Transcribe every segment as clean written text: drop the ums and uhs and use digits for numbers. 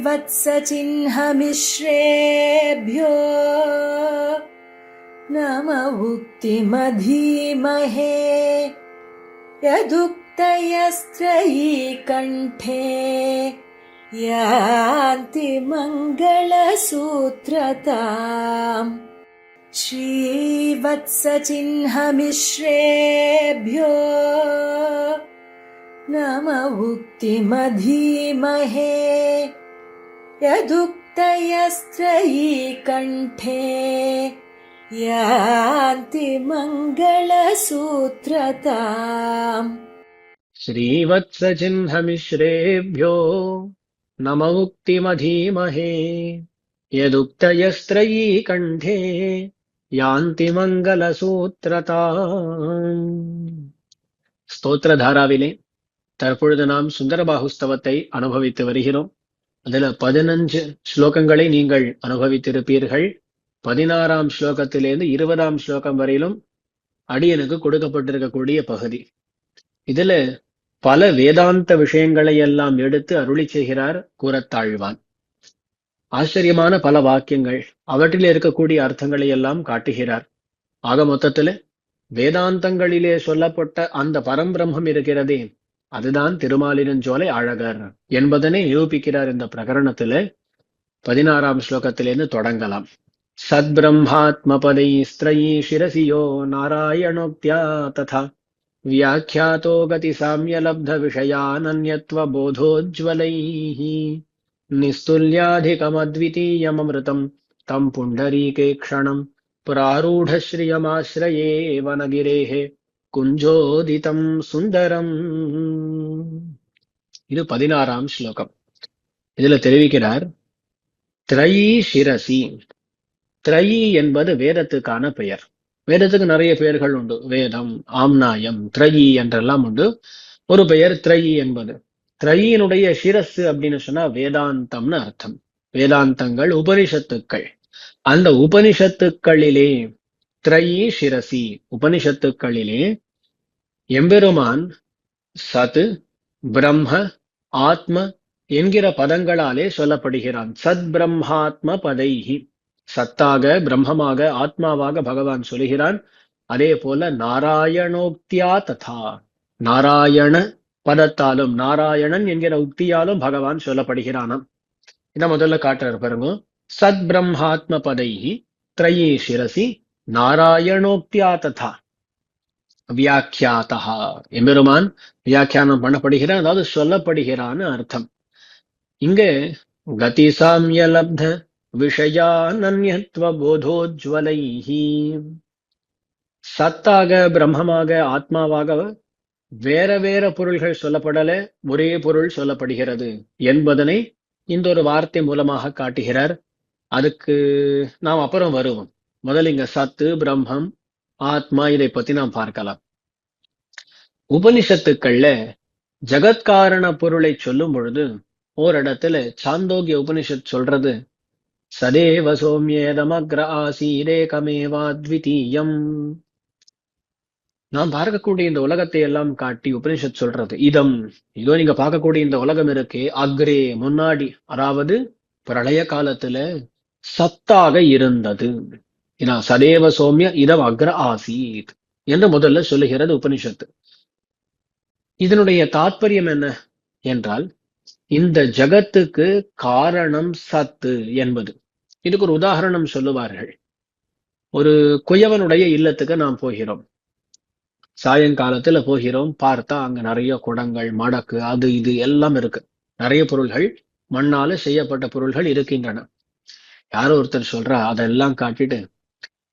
श्रीवत्सचिह्नमिश्रेभ्यो नम उक्तिमधीमहे यदुक्तयस्त्रयी कण्ठे यान्ति मङ्गलसूत्रताम् श्रीवत्सचिह्नमिश्रेभ्यो नम उक्तिमधीमहे यदुक्तयस्त्रयी कण्ठे यान्ति मङ्गलसूत्रताम् श्रीवत्सचिह्नमिश्रेभ्यो नम उक्तिमधीमहे यदुक्तयस्त्रयी कण्ठे யாந்தி மங்கள சூத்ரதாம். ஸ்தோத்திர தாராவிலே தற்பொழுது நாம் சுந்தரபாகுஸ்தவத்தை அனுபவித்து வருகிறோம். அதுல 15 ஸ்லோகங்களை நீங்கள் அனுபவித்திருப்பீர்கள். 16ஆம் ஸ்லோகத்திலிருந்து 20ஆம் ஸ்லோகம் வரையிலும் அடியனுக்கு கொடுக்கப்பட்டிருக்கக்கூடிய பகுதி. இதுல பல வேதாந்த விஷயங்களை எல்லாம் எடுத்து அருளி செய்கிறார் கூறத்தாழ்வான். ஆச்சரியமான பல வாக்கியங்கள், அவற்றில் இருக்கக்கூடிய அர்த்தங்களை எல்லாம் காட்டுகிறார். ஆக மொத்தத்துல வேதாந்தங்களிலே சொல்லப்பட்ட அந்த பரம்பிரம்மம் இருக்கிறதே, அதுதான் திருமாலிருஞ்சோலை அழகர் என்பதனை நிரூபிக்கிறார். இந்த பிரகரணத்துல 16ஆம் ஸ்லோகத்திலிருந்து தொடங்கலாம். சத்பிரம்மாத்மபதை ஸ்திரயீ சிரசியோ நாராயணோக்தியா ததா வியாக்கியாதோ கதி சாம்யலப்த விஷயானன்யத்வ போதோஜ்வலைஹி நிஸ்துல்யாதிகமத்விதீயமமிருதம் தம் புண்டரீகேக்ஷணம் புராரூಢஸ்ரீயமாஸ்ரயே வனகிரேஹே குஞ்சோதிதம் சுந்தரம். இது 16ஆம் ஸ்லோகம். இதுல தெரிவிக்கிறார், திரயீ சிரசி. திரயீ என்பது வேதத்துக்கான பெயர். வேதத்துக்கு நிறைய பெயர்கள் உண்டு. வேதம், ஆம்நாயம், திரயீ என்றெல்லாம் உண்டு. ஒரு பெயர் திரயீ என்பது. திரயினுடைய சிரசு அப்படின்னு சொன்னா வேதாந்தம்னு அர்த்தம். வேதாந்தங்கள், உபனிஷத்துக்கள். அந்த உபனிஷத்துக்களிலே திரயீ சிரசி, உபனிஷத்துக்களிலே எம்பெருமான் சத், பிரம்ம, ஆத்ம என்கிற பதங்களாலே சொல்லப்படுகிறான். சத் பிரம்மாத்ம பதைஹி, சத்தாக, பிரம்மமாக, ஆத்மாவாக பகவான் சொல்கிறான். அதே போல நாராயணோக்தியா ததா, நாராயண பதத்தாலும், நாராயணன் என்கிற உக்தியாலும் பகவான் சொல்லப்படுகிறானாம். இத முதல்ல காட்டுறார் பாருங்க. சத் பிரம்மாத்ம பதைஹி த்ரயீ சிரசி நாராயணோக்தியா ததா வியாக்கியாதா, எம்பெருமான் வியாக்கியானம் பண்ணப்படுகிறான், அதாவது சொல்லப்படுகிறான்னு அர்த்தம். இங்க கதி சாம்யலப்த விஷயானன்யத்வ போதோஜ்வலைஹி, சத்தாக, பிரம்மமாக, ஆத்மாவாக வேற வேற பொருள்கள் சொல்லப்படல, ஒரே பொருள் சொல்லப்படுகிறது என்பதனை இந்த ஒரு வார்த்தை மூலமாக காட்டுகிறார். அதுக்கு நாம் அப்புறம் வருவோம். முதல்ல இங்க சத்து, பிரம்மம், ஆத்மா இதை பத்தி நாம் பார்க்கலாம். உபனிஷத்துக்கள்ல ஜகத்காரண பொருளை சொல்லும் பொழுது ஓரிடத்துல சாந்தோக்கிய உபனிஷத் சொல்றது, சதேவ சோம்யேதமக்ர ஆசீரேகமேவாத்விதீயம். நாம் பார்க்கக்கூடிய இந்த உலகத்தை எல்லாம் காட்டி உபனிஷத் சொல்றது, இதம், இதோ நீங்க பார்க்கக்கூடிய இந்த உலகம் இருக்கே, அக்ரே முன்னாடி, அதாவது பிரளய காலத்துல சத்தாக இருந்தது. சதேவ சோம்ய இதம் அக்ர ஆசீத் என்று முதல்ல சொல்லுகிறது உபனிஷத்து. இதனுடைய தாற்பயம் என்ன என்றால், இந்த ஜகத்துக்கு காரணம் சத்து என்பது. இதுக்கு ஒரு உதாரணம் சொல்லுவார்கள். ஒரு குயவனுடைய இல்லத்துக்கு நாம் போகிறோம். சாயங்காலத்துல போகிறோம், பார்த்தா அங்க நிறைய குடங்கள், மடக்கு, அது இது எல்லாம் இருக்கு. நிறைய பொருள்கள், மண்ணால செய்யப்பட்ட பொருள்கள் இருக்கின்றன. யாரோ ஒருத்தர் சொல்றா, அதெல்லாம் காட்டிட்டு,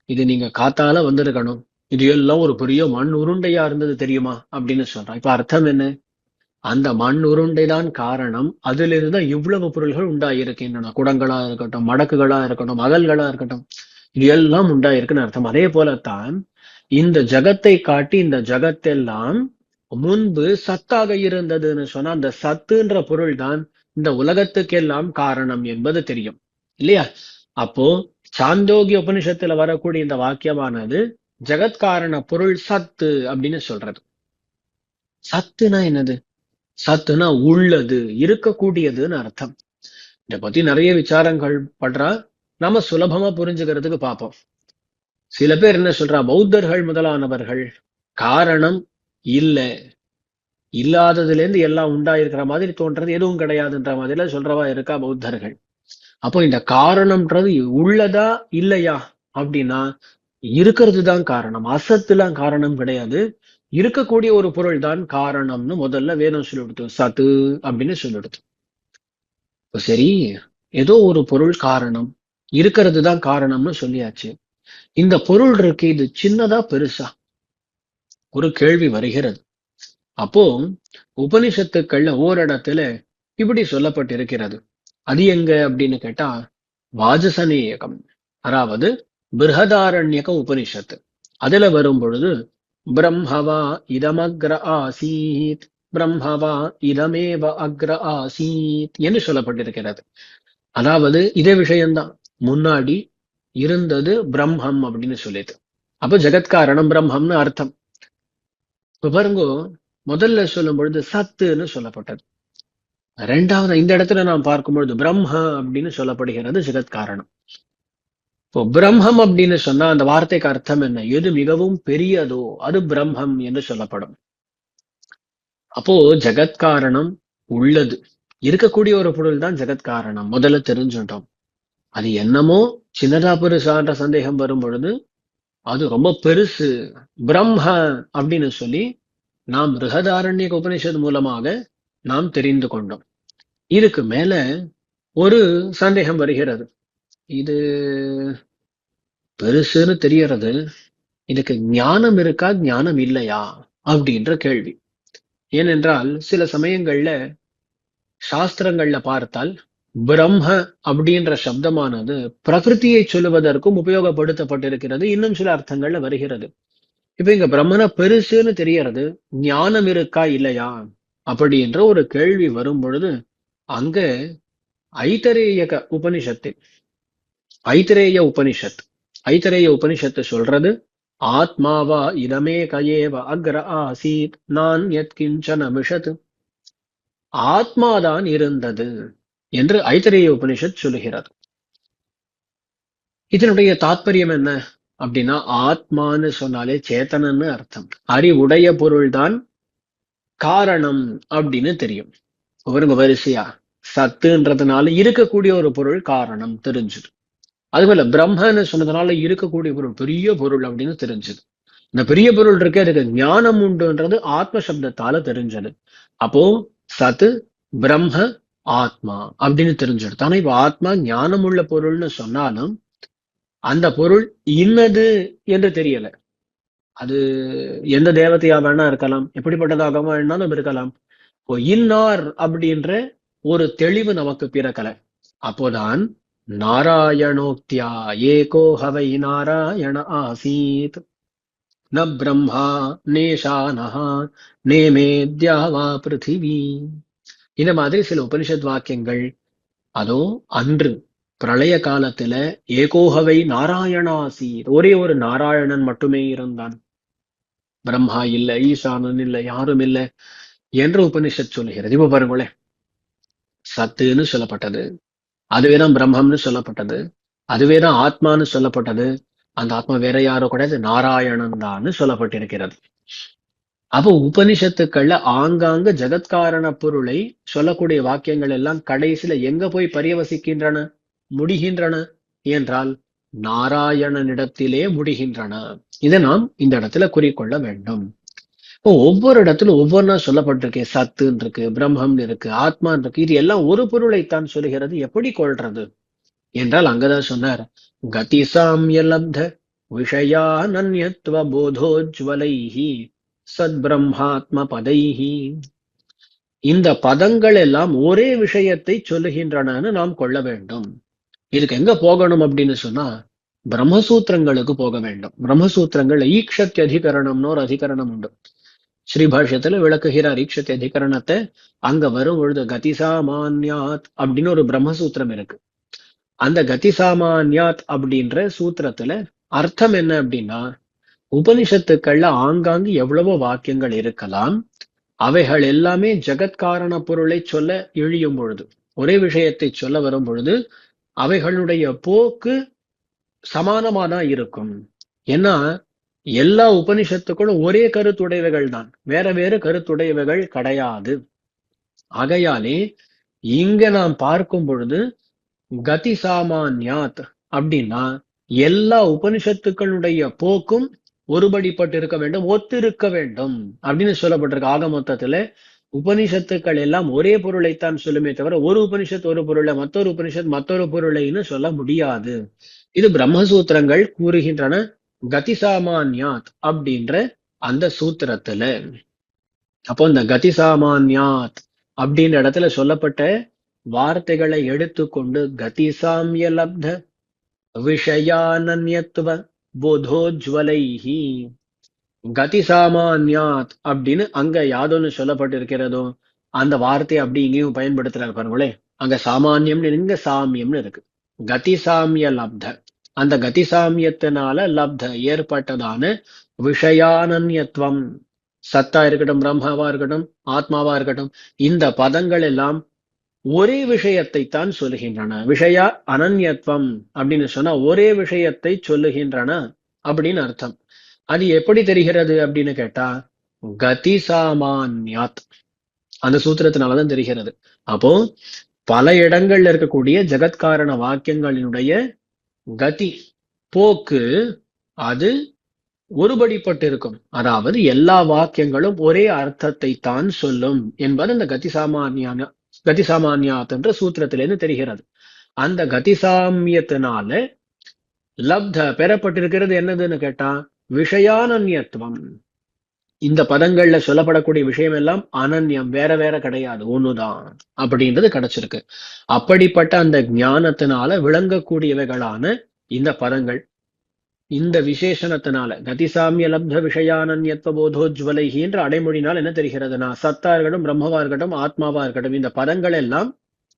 இது நீங்க காத்தால வந்திருக்கணும், இது எல்லாம் ஒரு பெரிய மண் உருண்டையா இருந்தது தெரியுமா அப்படின்னு சொல்றான். இப்ப அர்த்தம் என்ன? அந்த மண் உருண்டைதான் காரணம். அதிலிருந்து இவ்வளவு பொருள்கள் உண்டாயிருக்கின்றன. குடங்களா இருக்கட்டும், மடக்குகளா இருக்கட்டும், அகல்களா இருக்கட்டும், இது எல்லாம் உண்டாயிருக்குன்னு அர்த்தம். அதே போலத்தான் இந்த ஜகத்தை காட்டி, இந்த ஜகத்தெல்லாம் முன்பு சத்தாக இருந்ததுன்னு சொன்னா, அந்த சத்துன்ற பொருள் தான் இந்த உலகத்துக்கெல்லாம் காரணம் என்பது தெரியும் இல்லையா? அப்போ சாந்தோக்கிய உபனிஷத்துல வரக்கூடிய இந்த வாக்கியமானது ஜகத்காரண பொருள் சத்து அப்படின்னு சொல்றது. சத்துனா என்னது? சத்துனா உள்ளது, இருக்கக்கூடியதுன்னு அர்த்தம். இத பத்தி நிறைய விசாரங்கள் பண்றா. நாம சுலபமா புரிஞ்சுக்கிறதுக்கு பார்ப்போம். சில பேர் என்ன சொல்றா, பௌத்தர்கள் முதலானவர்கள் காரணம் இல்ல, இல்லாததுல இருந்து எல்லாம் உண்டாயிருக்கிற மாதிரி தோன்றது எதுவும் கிடையாதுன்ற மாதிரில சொல்றவா இருக்கா பௌத்தர்கள். அப்போ இந்த காரணம்ன்றது உள்ளதா இல்லையா அப்படின்னா, இருக்கிறது தான் காரணம், அசத்துலாம் காரணம் கிடையாது. இருக்கக்கூடிய ஒரு பொருள் தான் காரணம்னு முதல்ல வேதம் சொல்லிடுத்து, சத்து அப்படின்னு சொல்லிடுத்து. இப்ப சரி, ஏதோ ஒரு பொருள் காரணம், இருக்கிறது தான் காரணம்னு சொல்லியாச்சு. இந்த பொருள் இருக்கு, இது சின்னதா பெருசா ஒரு கேள்வி வருகிறது. அப்போ உபனிஷத்துக்கள்ல ஓரிடத்துல இப்படி சொல்லப்பட்டிருக்கிறது. அது எங்க அப்படின்னு கேட்டா, வாஜசனேயகம், அதாவது பிருஹதாரண்யக உபனிஷத்து. அதுல வரும் பொழுது பிரம்மவா இதமக்ர ஆசீத், பிரம்மவா இதமேவ அக்ர ஆசீத் என்று சொல்லப்பட்டிருக்கிறது. அதாவது இதே விஷயம்தான், முன்னாடி இருந்தது பிரம்மம் அப்படின்னு சொல்லிட்டு. அப்ப ஜெகத்காரணம் பிரம்மம்னு அர்த்தம். இப்ப பாருங்க, முதல்ல சொல்லும் பொழுது சத்துன்னு சொல்லப்பட்டது. ரெண்டாவது இந்த இடத்துல நாம் பார்க்கும் பொழுது பிரம்ம அப்படின்னு சொல்லப்படுகிறது ஜெகத்காரணம். இப்போ பிரம்மம் அப்படின்னு சொன்னா அந்த வார்த்தைக்கு அர்த்தம் என்ன? எது மிகவும் பெரியதோ அது பிரம்மம் என்று சொல்லப்படும். அப்போ ஜெகத்காரணம் உள்ளது, இருக்கக்கூடிய ஒரு பொருள் தான் ஜெகத்காரணம். முதல்ல தெரிஞ்சுட்டோம். அது என்னமோ சின்னதா பெருசான்ற சந்தேகம் வரும் பொழுது அது ரொம்ப பெருசு பிரம்ம அப்படின்னு சொல்லி நாம் ரிஹதாரண்யக உபனிஷத் மூலமாக நாம் தெரிந்து கொண்டோம். இதுக்கு மேல ஒரு சந்தேகம் வருகிறது. இது பெருசுன்னு தெரியறது, இதுக்கு ஞானம் இருக்கா ஞானம் இல்லையா அப்படின்ற கேள்வி. ஏனென்றால் சில சமயங்கள்ல சாஸ்திரங்கள்ல பார்த்தால் பிரம்ம அப்படின்ற சப்தமானது பிரகிருதியை சொல்லுவதற்கும் உபயோகப்படுத்தப்பட்டிருக்கிறது, இன்னும் சில அர்த்தங்கள்ல வருகிறது. இப்ப இங்க பிரம்மன பெருசுன்னு தெரியறது, ஞானம் இருக்கா இல்லையா அப்படின்ற ஒரு கேள்வி வரும் பொழுது அங்க ஐதரேயக உபனிஷத்து, ஐதரேய உபனிஷத்து சொல்றது, ஆத்மாவா இதமே கயேவ அக்ர ஆசீத் நான் யத்கிஞ்சன மிஷத், ஆத்மாதான் இருந்தது என்று ஐதரேய உபனிஷத் சொல்லுகிறது. இதனுடைய தாத்பரியம் என்ன அப்படின்னா, ஆத்மான்னு சொன்னாலே சேத்தனன்னு அர்த்தம், அறிவுடைய பொருள்தான் காரணம் அப்படின்னு தெரியும். ஒருங்க வரிசையா சத்துன்றதுனால இருக்கக்கூடிய ஒரு பொருள் காரணம் தெரிஞ்சுது. அதுபோல பிரம்மன்னு சொன்னதுனால இருக்கக்கூடிய பொருள் பெரிய பொருள் அப்படின்னு தெரிஞ்சது. இந்த பெரிய பொருள் இருக்கு, அதுக்கு ஞானம் உண்டுன்றது ஆத்ம சப்தத்தால தெரிஞ்சது. அப்போ சத்து பிரம்ம ஆத்மா அப்படின்னு தெரிஞ்சிடுது. ஆனா இப்ப ஆத்மா ஞானம் உள்ள பொருள்னு சொன்னாலும் அந்த பொருள் இன்னது என்று தெரியல. அது எந்த தேவதையா வேணா இருக்கலாம், எப்படிப்பட்டதாக வேணாலும் இருக்கலாம். இப்போ இன்னார் அப்படின்ற ஒரு தெளிவு நமக்கு பிறக்கல. அப்போதான் நாராயணோக்தியா ஏகோ ஹவை நாராயண ஆசீத் ந பிரம்மா நேஷானஹா நேமேத்யாவா பிருத்திவி. இந்த மாதிரி சில உபனிஷத் வாக்கியங்கள், அதோ அன்று பிரளய காலத்துல ஏகோஹவை நாராயணாசீத், ஒரே ஒரு நாராயணன் மட்டுமே இருந்தான், பிரம்மா இல்ல, ஈசானன் இல்ல, யாரும் இல்ல என்று உபனிஷத் சொல்லுகிறது. இப்ப பாருங்களேன், சத்துன்னு சொல்லப்பட்டது, அதுவேதான் பிரம்மம்னு சொல்லப்பட்டது, அதுவேதான் ஆத்மான்னு சொல்லப்பட்டது. அந்த ஆத்மா வேற யாரோ கிடையாது, நாராயணன் தான் சொல்லப்பட்டிருக்கிறது. அப்போ உபனிஷத்துக்கள்ல ஆங்காங்க ஜெகத்காரண பொருளை சொல்லக்கூடிய வாக்கியங்கள் எல்லாம் கடைசியில எங்க போய் பரியவசிக்கின்றன, முடிகின்றன என்றால் நாராயணனிடத்திலே முடிகின்றன. இதை நாம் இந்த இடத்துல குறிக்கொள்ள வேண்டும். இப்போ ஒவ்வொரு இடத்துல ஒவ்வொன்றா சொல்லப்பட்டிருக்கு, சத்துன்னு இருக்கு, பிரம்மம் இருக்கு, ஆத்மான் இருக்கு, இது எல்லாம் ஒரு பொருளைத்தான் சொல்லுகிறது. எப்படி கொள்றது என்றால் அங்கதான் சொன்னார், கதி சாமிய லப்த விஷயா நன்யத்வ போதோஜ்வலைஹி சத் பிரம்மாத்ம பதைஹி. இந்த பதங்கள் எல்லாம் ஒரே விஷயத்தை சொல்லுகின்றனன்னு நாம் கொள்ள வேண்டும். இதுக்கு எங்க போகணும் அப்படின்னு சொன்னா பிரம்மசூத்திரங்களுக்கு போக வேண்டும். பிரம்மசூத்திரங்கள் ஈக்ஷத்ய அதிகரணம்னு ஒரு அதிகரணம் உண்டு. ஸ்ரீபாஷ்யத்துல விளக்குகிறார் ஈக்ஷத்ய அதிகரணத்தை. அங்க வரும் பொழுது கதிசாமான்யாத் அப்படின்னு ஒரு பிரம்மசூத்திரம் இருக்கு. அந்த கதிசாமான்யாத் அப்படின்ற சூத்திரத்துல அர்த்தம் என்ன அப்படின்னா, உபனிஷத்துக்கள்ல ஆங்காங்கு எவ்வளவோ வாக்கியங்கள் இருக்கலாம், அவைகள் எல்லாமே ஜெகத்காரண பொருளை சொல்ல இழியும் பொழுது, ஒரே விஷயத்தை சொல்ல வரும் பொழுது அவைகளுடைய போக்கு சமானமாதான் இருக்கும். ஏன்னா எல்லா உபனிஷத்துக்களும் ஒரே கருத்துடையவைகள் தான், வேற வேறு கருத்துடையவைகள் கிடையாது. ஆகையாலே இங்க நாம் பார்க்கும் பொழுது கதி சாமான்யாத் அப்படின்னா எல்லா உபனிஷத்துக்களுடைய போக்கும் ஒருபடிப்பட்டு இருக்க வேண்டும், ஒத்திருக்க வேண்டும் அப்படின்னு சொல்லப்பட்டிருக்கு. ஆக மொத்தத்துல உபனிஷத்துக்கள் எல்லாம் ஒரே பொருளைத்தான் சொல்லுமே தவிர ஒரு உபனிஷத் ஒரு பொருளை, மற்றொரு உபனிஷத் மற்றொரு பொருளைன்னு சொல்ல முடியாது. இது பிரம்மசூத்திரங்கள் கூறுகின்றன கதி சாமான்யாத் அப்படின்ற அந்த சூத்திரத்துல. அப்போ இந்த கதி சாமான்யாத் அப்படின்ற இடத்துல சொல்லப்பட்ட வார்த்தைகளை எடுத்துக்கொண்டு கதி சாமிய லப்த விஷயானன்யத்துவ போதோஜ்வலைஹி, கதி சாமான்யாத் அப்படின்னு அங்க யாதொன்னு சொல்லப்பட்டிருக்கிறதோ அந்த வார்த்தையை அப்படி இங்கேயும் பயன்படுத்துறாரு பாருங்களேன். அங்க சாமான்யம்னு இங்க சாமியம்னு இருக்கு. கதி சாமிய லப்த, அந்த கதி சாமியத்தினால லப்த ஏற்பட்டதான விஷயானன்யத்துவம், சத்தா இருக்கட்டும், பிரம்மாவா இருக்கட்டும், ஆத்மாவா இருக்கட்டும், இந்த பதங்கள் எல்லாம் ஒரே விஷயத்தை தான் சொல்லுகின்றன. விஷய அனன்யத்துவம் அப்படின்னு சொன்னா ஒரே விஷயத்தை சொல்லுகின்றன அப்படின்னு அர்த்தம். அது எப்படி தெரிகிறது அப்படின்னு கேட்டா கதி சாமான்யாத் அந்த சூத்திரத்தினாலதான் தெரிகிறது. அப்போ பல இடங்கள்ல இருக்கக்கூடிய ஜெகத்காரண வாக்கியங்களினுடைய கதி போக்கு அது ஒருபடிப்பட்டு இருக்கும். அதாவது எல்லா வாக்கியங்களும் ஒரே அர்த்தத்தை தான் சொல்லும் என்பது இந்த கதி சாமான்யாத் என்ற சூத்திரத்திலிருந்து தெரிகிறது. அந்த கதி சாமியத்தினால லப்த பெறப்பட்டிருக்கிறது என்னதுன்னு கேட்டா விஷயானன்யத்துவம். இந்த பதங்கள்ல சொல்லப்படக்கூடிய விஷயம் எல்லாம் அனன்யம், வேற வேற கிடையாது, ஒண்ணுதான் அப்படின்றது கிடைச்சிருக்கு. அப்படிப்பட்ட அந்த ஞானத்தினால விளங்கக்கூடியவைகளான இந்த பதங்கள், இந்த விசேஷணத்தினால கதிசாமிய லப்த விஷயானன்யத்துவ போதோஜ்வலைஹி என்ற அடைமொழினால் என்ன தெரிகிறதுனா சத்தா இருக்கட்டும், பிரம்மவா இருக்கட்டும், ஆத்மாவா இருக்கட்டும், இந்த பதங்கள் எல்லாம்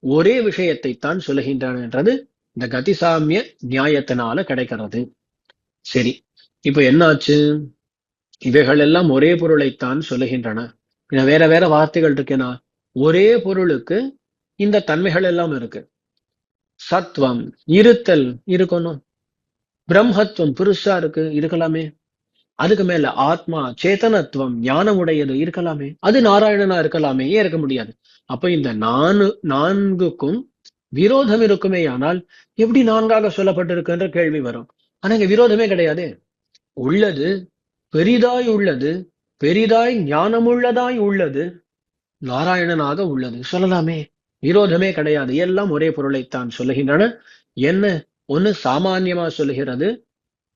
ஒரே விஷயத்தை தான் சொல்லுகின்றன என்றது இந்த கதிசாமிய நியாயத்தினால கிடைக்கிறது. சரி, இப்ப என்னாச்சு? இவைகள் எல்லாம் ஒரே பொருளைத்தான் சொல்லுகின்றன. வேற வேற வார்த்தைகள் இருக்குன்னா ஒரே பொருளுக்கு இந்த தன்மைகள் எல்லாம் இருக்கு. சத்வம் இருத்தல் இருக்கணும், பிரம்மத்துவம் புருஷா இருக்கு இருக்கலாமே, அதுக்கு மேல ஆத்மா சேதனத்துவம் ஞானம் உடையது இருக்கலாமே, அது நாராயணனா இருக்கலாமே, ஏன் இருக்க முடியாது? அப்ப இந்த நான்குக்கும் விரோதம் இருக்குமே, ஆனால் எப்படி நான்காக சொல்லப்பட்டிருக்குன்ற கேள்வி வரும். ஆனா இங்க விரோதமே கிடையாது. உள்ளது பெரிதாய் உள்ளது, பெரிதாய் ஞானமுள்ளதாய் உள்ளது, நாராயணனாக உள்ளது சொல்லலாமே, விரோதமே கிடையாது. எல்லாம் ஒரே பொருளைத்தான் சொல்லுகின்றன. என்ன ஒண்ணு சாமான்யமா சொல்லுகிறது,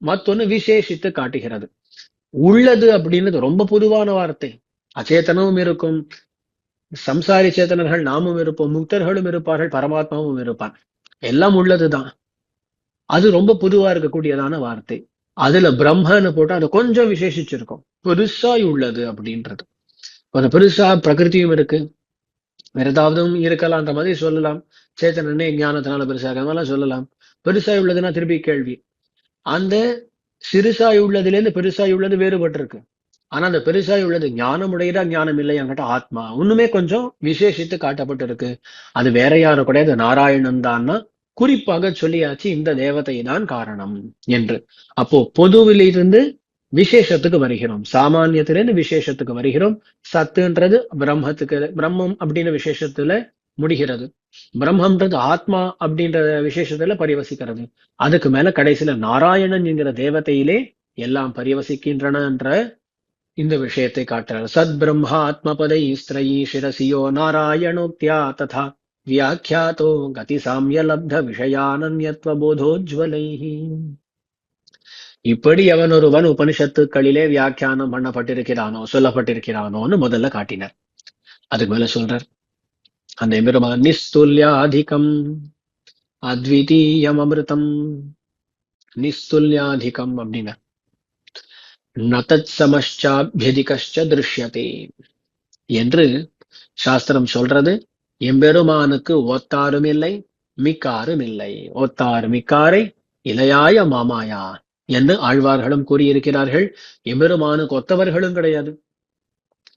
மத்தொன்னு விசேஷித்து காட்டுகிறது. உள்ளது அப்படின்றது ரொம்ப பொதுவான வார்த்தை. அச்சேதனமும் இருக்கும், சம்சாரி சேத்தனர்கள் நாமும் இருப்போம், முக்தர்களும் இருப்பார்கள், பரமாத்மாவும் இருப்பான், எல்லாம் உள்ளதுதான். அது ரொம்ப பொதுவா இருக்கக்கூடியதான வார்த்தை. அதுல பிரம்மன்னு போட்டு அதை கொஞ்சம் விசேஷிச்சிருக்கும், பெருசாய் உள்ளது அப்படின்றது. அந்த பெருசா பிரகிருதியும் இருக்கு, வேற ஏதாவதும் இருக்கலாம்ன்ற மாதிரி சொல்லலாம். சேத்தனனே ஞானத்தினால பெருசாக அதெல்லாம் சொல்லலாம். பெருசாய் உள்ளதுன்னா திருப்பி கேள்வி, அந்த சிறுசாய் உள்ளதுல பெருசாய் உள்ளது வேறுபட்டு இருக்கு. ஆனா அந்த பெருசாய் உள்ளது ஞானம் உடையதா ஞானம் இல்லையாங்கிட்ட ஆத்மா ஒண்ணுமே கொஞ்சம் விசேஷித்து காட்டப்பட்டு இருக்கு. அது வேற யாரும் கிடையாது, நாராயணன் தான்னா குறிப்பாக சொல்லியாச்சு, இந்த தேவதை தான் காரணம் என்று. அப்போ பொதுவிலிருந்து விசேஷத்துக்கு வருகிறோம், சாமானியத்திலிருந்து விசேஷத்துக்கு வருகிறோம். சத்துன்றது பிரம்மம் அப்படின்னு விசேஷத்துல முடிகிறது, பிரம்மன்றது ஆத்மா அப்படின்ற விசேஷத்துல பரிவசிக்கிறது. அதுக்கு மேல கடைசியில நாராயணன் என்கிற தேவதையிலே எல்லாம் பரிவசிக்கின்றன என்ற இந்த விஷயத்தை காட்டுறார். சத் பிரம்மா ஆத்மபதை ஸ்திரயி சிரசியோ நாராயணோக்தியா ததா வியாக்கியாதோ கதி சாமிய லப்த விஷயானன்யத்வ போதோஜ்வலைஹி. இப்படி எவன் ஒருவன் உபனிஷத்துக்களிலே வியாக்கியானம் பண்ணப்பட்டிருக்கிறானோ சொல்லப்பட்டிருக்கிறானோன்னு முதல்ல காட்டினார். அதுக்கு மேல சொல்றார், அந்த எம்பெருமான் நிஸ்துல்யாதிகம் அத்விதீயம் அமிர்தம், நிஸ்துல்யாதிகம் அப்படின்னா நதத் சமஷ்சாபியதிகஷ்ச திருஷ்யதே என்று சாஸ்திரம் சொல்றது. எம்பெருமானுக்கு ஒத்தாரும் இல்லை மிக்காரும் இல்லை, ஒத்தாறு மிக்காரை இளையாய மாமாயா என்று ஆழ்வார்களும் கூறியிருக்கிறார்கள். எம்பெருமானுக்கு ஒத்தவர்களும் கிடையாது,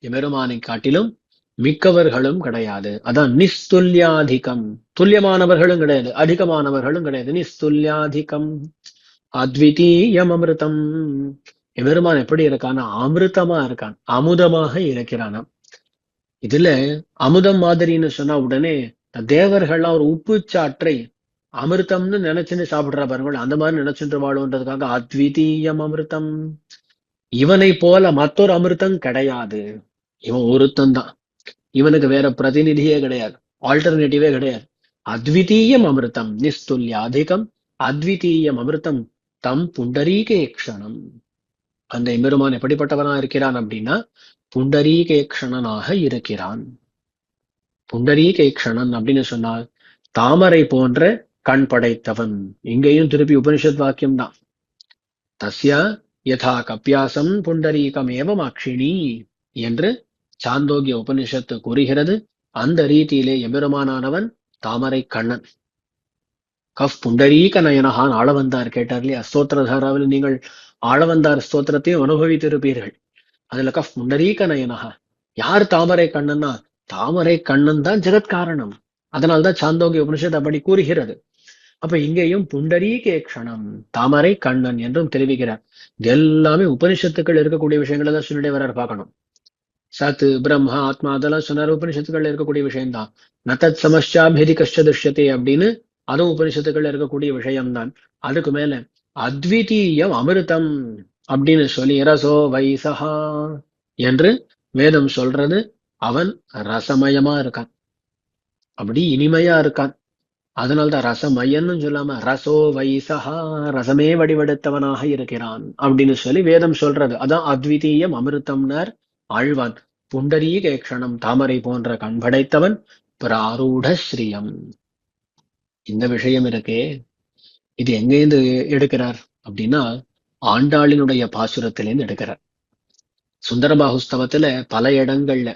எம்பெருமானை காட்டிலும் மிக்கவர்களும் கிடையாது. அதான் நிஸ்துல்யாதிகம். துல்லியமானவர்களும் கிடையாது, அதிகமானவர்களும் கிடையாது. நிஸ்துல்யாதிகம் அத்விதீயம் அமிர்தம். எம்பெருமான் எப்படி இருக்கான்னா அமிர்தமா இருக்கான், அமுதமாக இருக்கிறானாம். இதுல அமுதம் மாதிரின்னு சொன்னா உடனே தேவர்கள்லாம் ஒரு உப்பு சாற்றை அமிர்தம்னு நினைச்சுன்னு சாப்பிடுற பாருங்கள், அந்த மாதிரி நினைச்சுட்டு வாழுன்றதுக்காக அத்விதீயம் அமிர்தம். இவனை போல மற்றொரு அமிர்தம் கிடையாது. இவன் ஒருத்தன் தான், இவனுக்கு வேற பிரதிநிதியே கிடையாது, ஆல்டர்னேட்டிவே கிடையாது. அத்விதீயம் அமிர்தம் நிஸ்துல்யாதிகம் அத்விதீயம் அமிர்தம் தம் புண்டரீகேக்ஷணம். அந்த எம்பெருமான் எப்படிப்பட்டவனா இருக்கிறான் அப்படின்னா புண்டரீகேக்ஷணனாக இருக்கிறான். புண்டரீகேக்ஷணன் அப்படின்னு சொன்னால் தாமரை போன்ற கண் படைத்தவன். இங்கேயும் திருப்பி உபனிஷத் வாக்கியம் தான். தஸ்யா யதா கப்யாசம் புண்டரீகமேவ அக்ஷிணி என்று சாந்தோக்கிய உபனிஷத்து கூறுகிறது. அந்த ரீதியிலே எம்பெருமானானவன் தாமரை கண்ணன். கஃப் புண்டரீக நயனஹான் ஆளவந்தார் கேட்டார் இல்லையா, ஸ்தோத்திரதாராவில் நீங்கள் ஆளவந்தார் ஸ்தோத்திரத்தையும் அனுபவித்திருப்பீர்கள். அதுல கஃப் புண்டரீக நயனஹா, யார் தாமரை கண்ணன்னா தாமரை கண்ணன் தான் ஜெகத்காரணம். அதனால்தான் சாந்தோக்கிய உபனிஷத் அப்படி கூறுகிறது. அப்ப இங்கேயும் புண்டரீகேக்ஷணம் தாமரை கண்ணன் என்றும் தெரிவிக்கிறார். இது எல்லாமே உபனிஷத்துக்கள் இருக்கக்கூடிய விஷயங்களை தான் சொல்லிட்டே வர்றார். பார்க்கணும், சத் பிரம்மா ஆத்மா அதெல்லாம் சொன்னார், உபனிஷத்துக்கள் இருக்கக்கூடிய விஷயம்தான். நதத் சமஸ்யாபிதி கஷ்ட திருஷ்யத்தை அப்படின்னு அதுவும் உபனிஷத்துக்கள் இருக்கக்கூடிய விஷயம்தான். அதுக்கு மேல அத்விதீயம் அமிர்தம் அப்படின்னு சொல்லி ரசோ வைசஹா என்று வேதம் சொல்றது. அவன் ரசமயமா இருக்கான், அப்படி இனிமையா இருக்கான். அதனால்தான் ரசமயன்னு சொல்லாம ரசோ வைசஹா ரசமே வடிவெடுத்தவனாக இருக்கிறான் அப்படின்னு சொல்லி வேதம் சொல்றது. அதான் அத்விதீயம் அமிர்தம்னர் ஆழ்வான். புண்டரீகேக்ஷணம் தாமரை போன்ற கண் படைத்தவன் பிராரூட ஸ்ரீயம். இந்த விஷயம் இருக்கே, இது எங்கேருந்து எடுக்கிறார் அப்படின்னா ஆண்டாளினுடைய பாசுரத்திலேருந்து எடுக்கிறார். சுந்தரபாகுஸ்தவத்துல பல இடங்கள்ல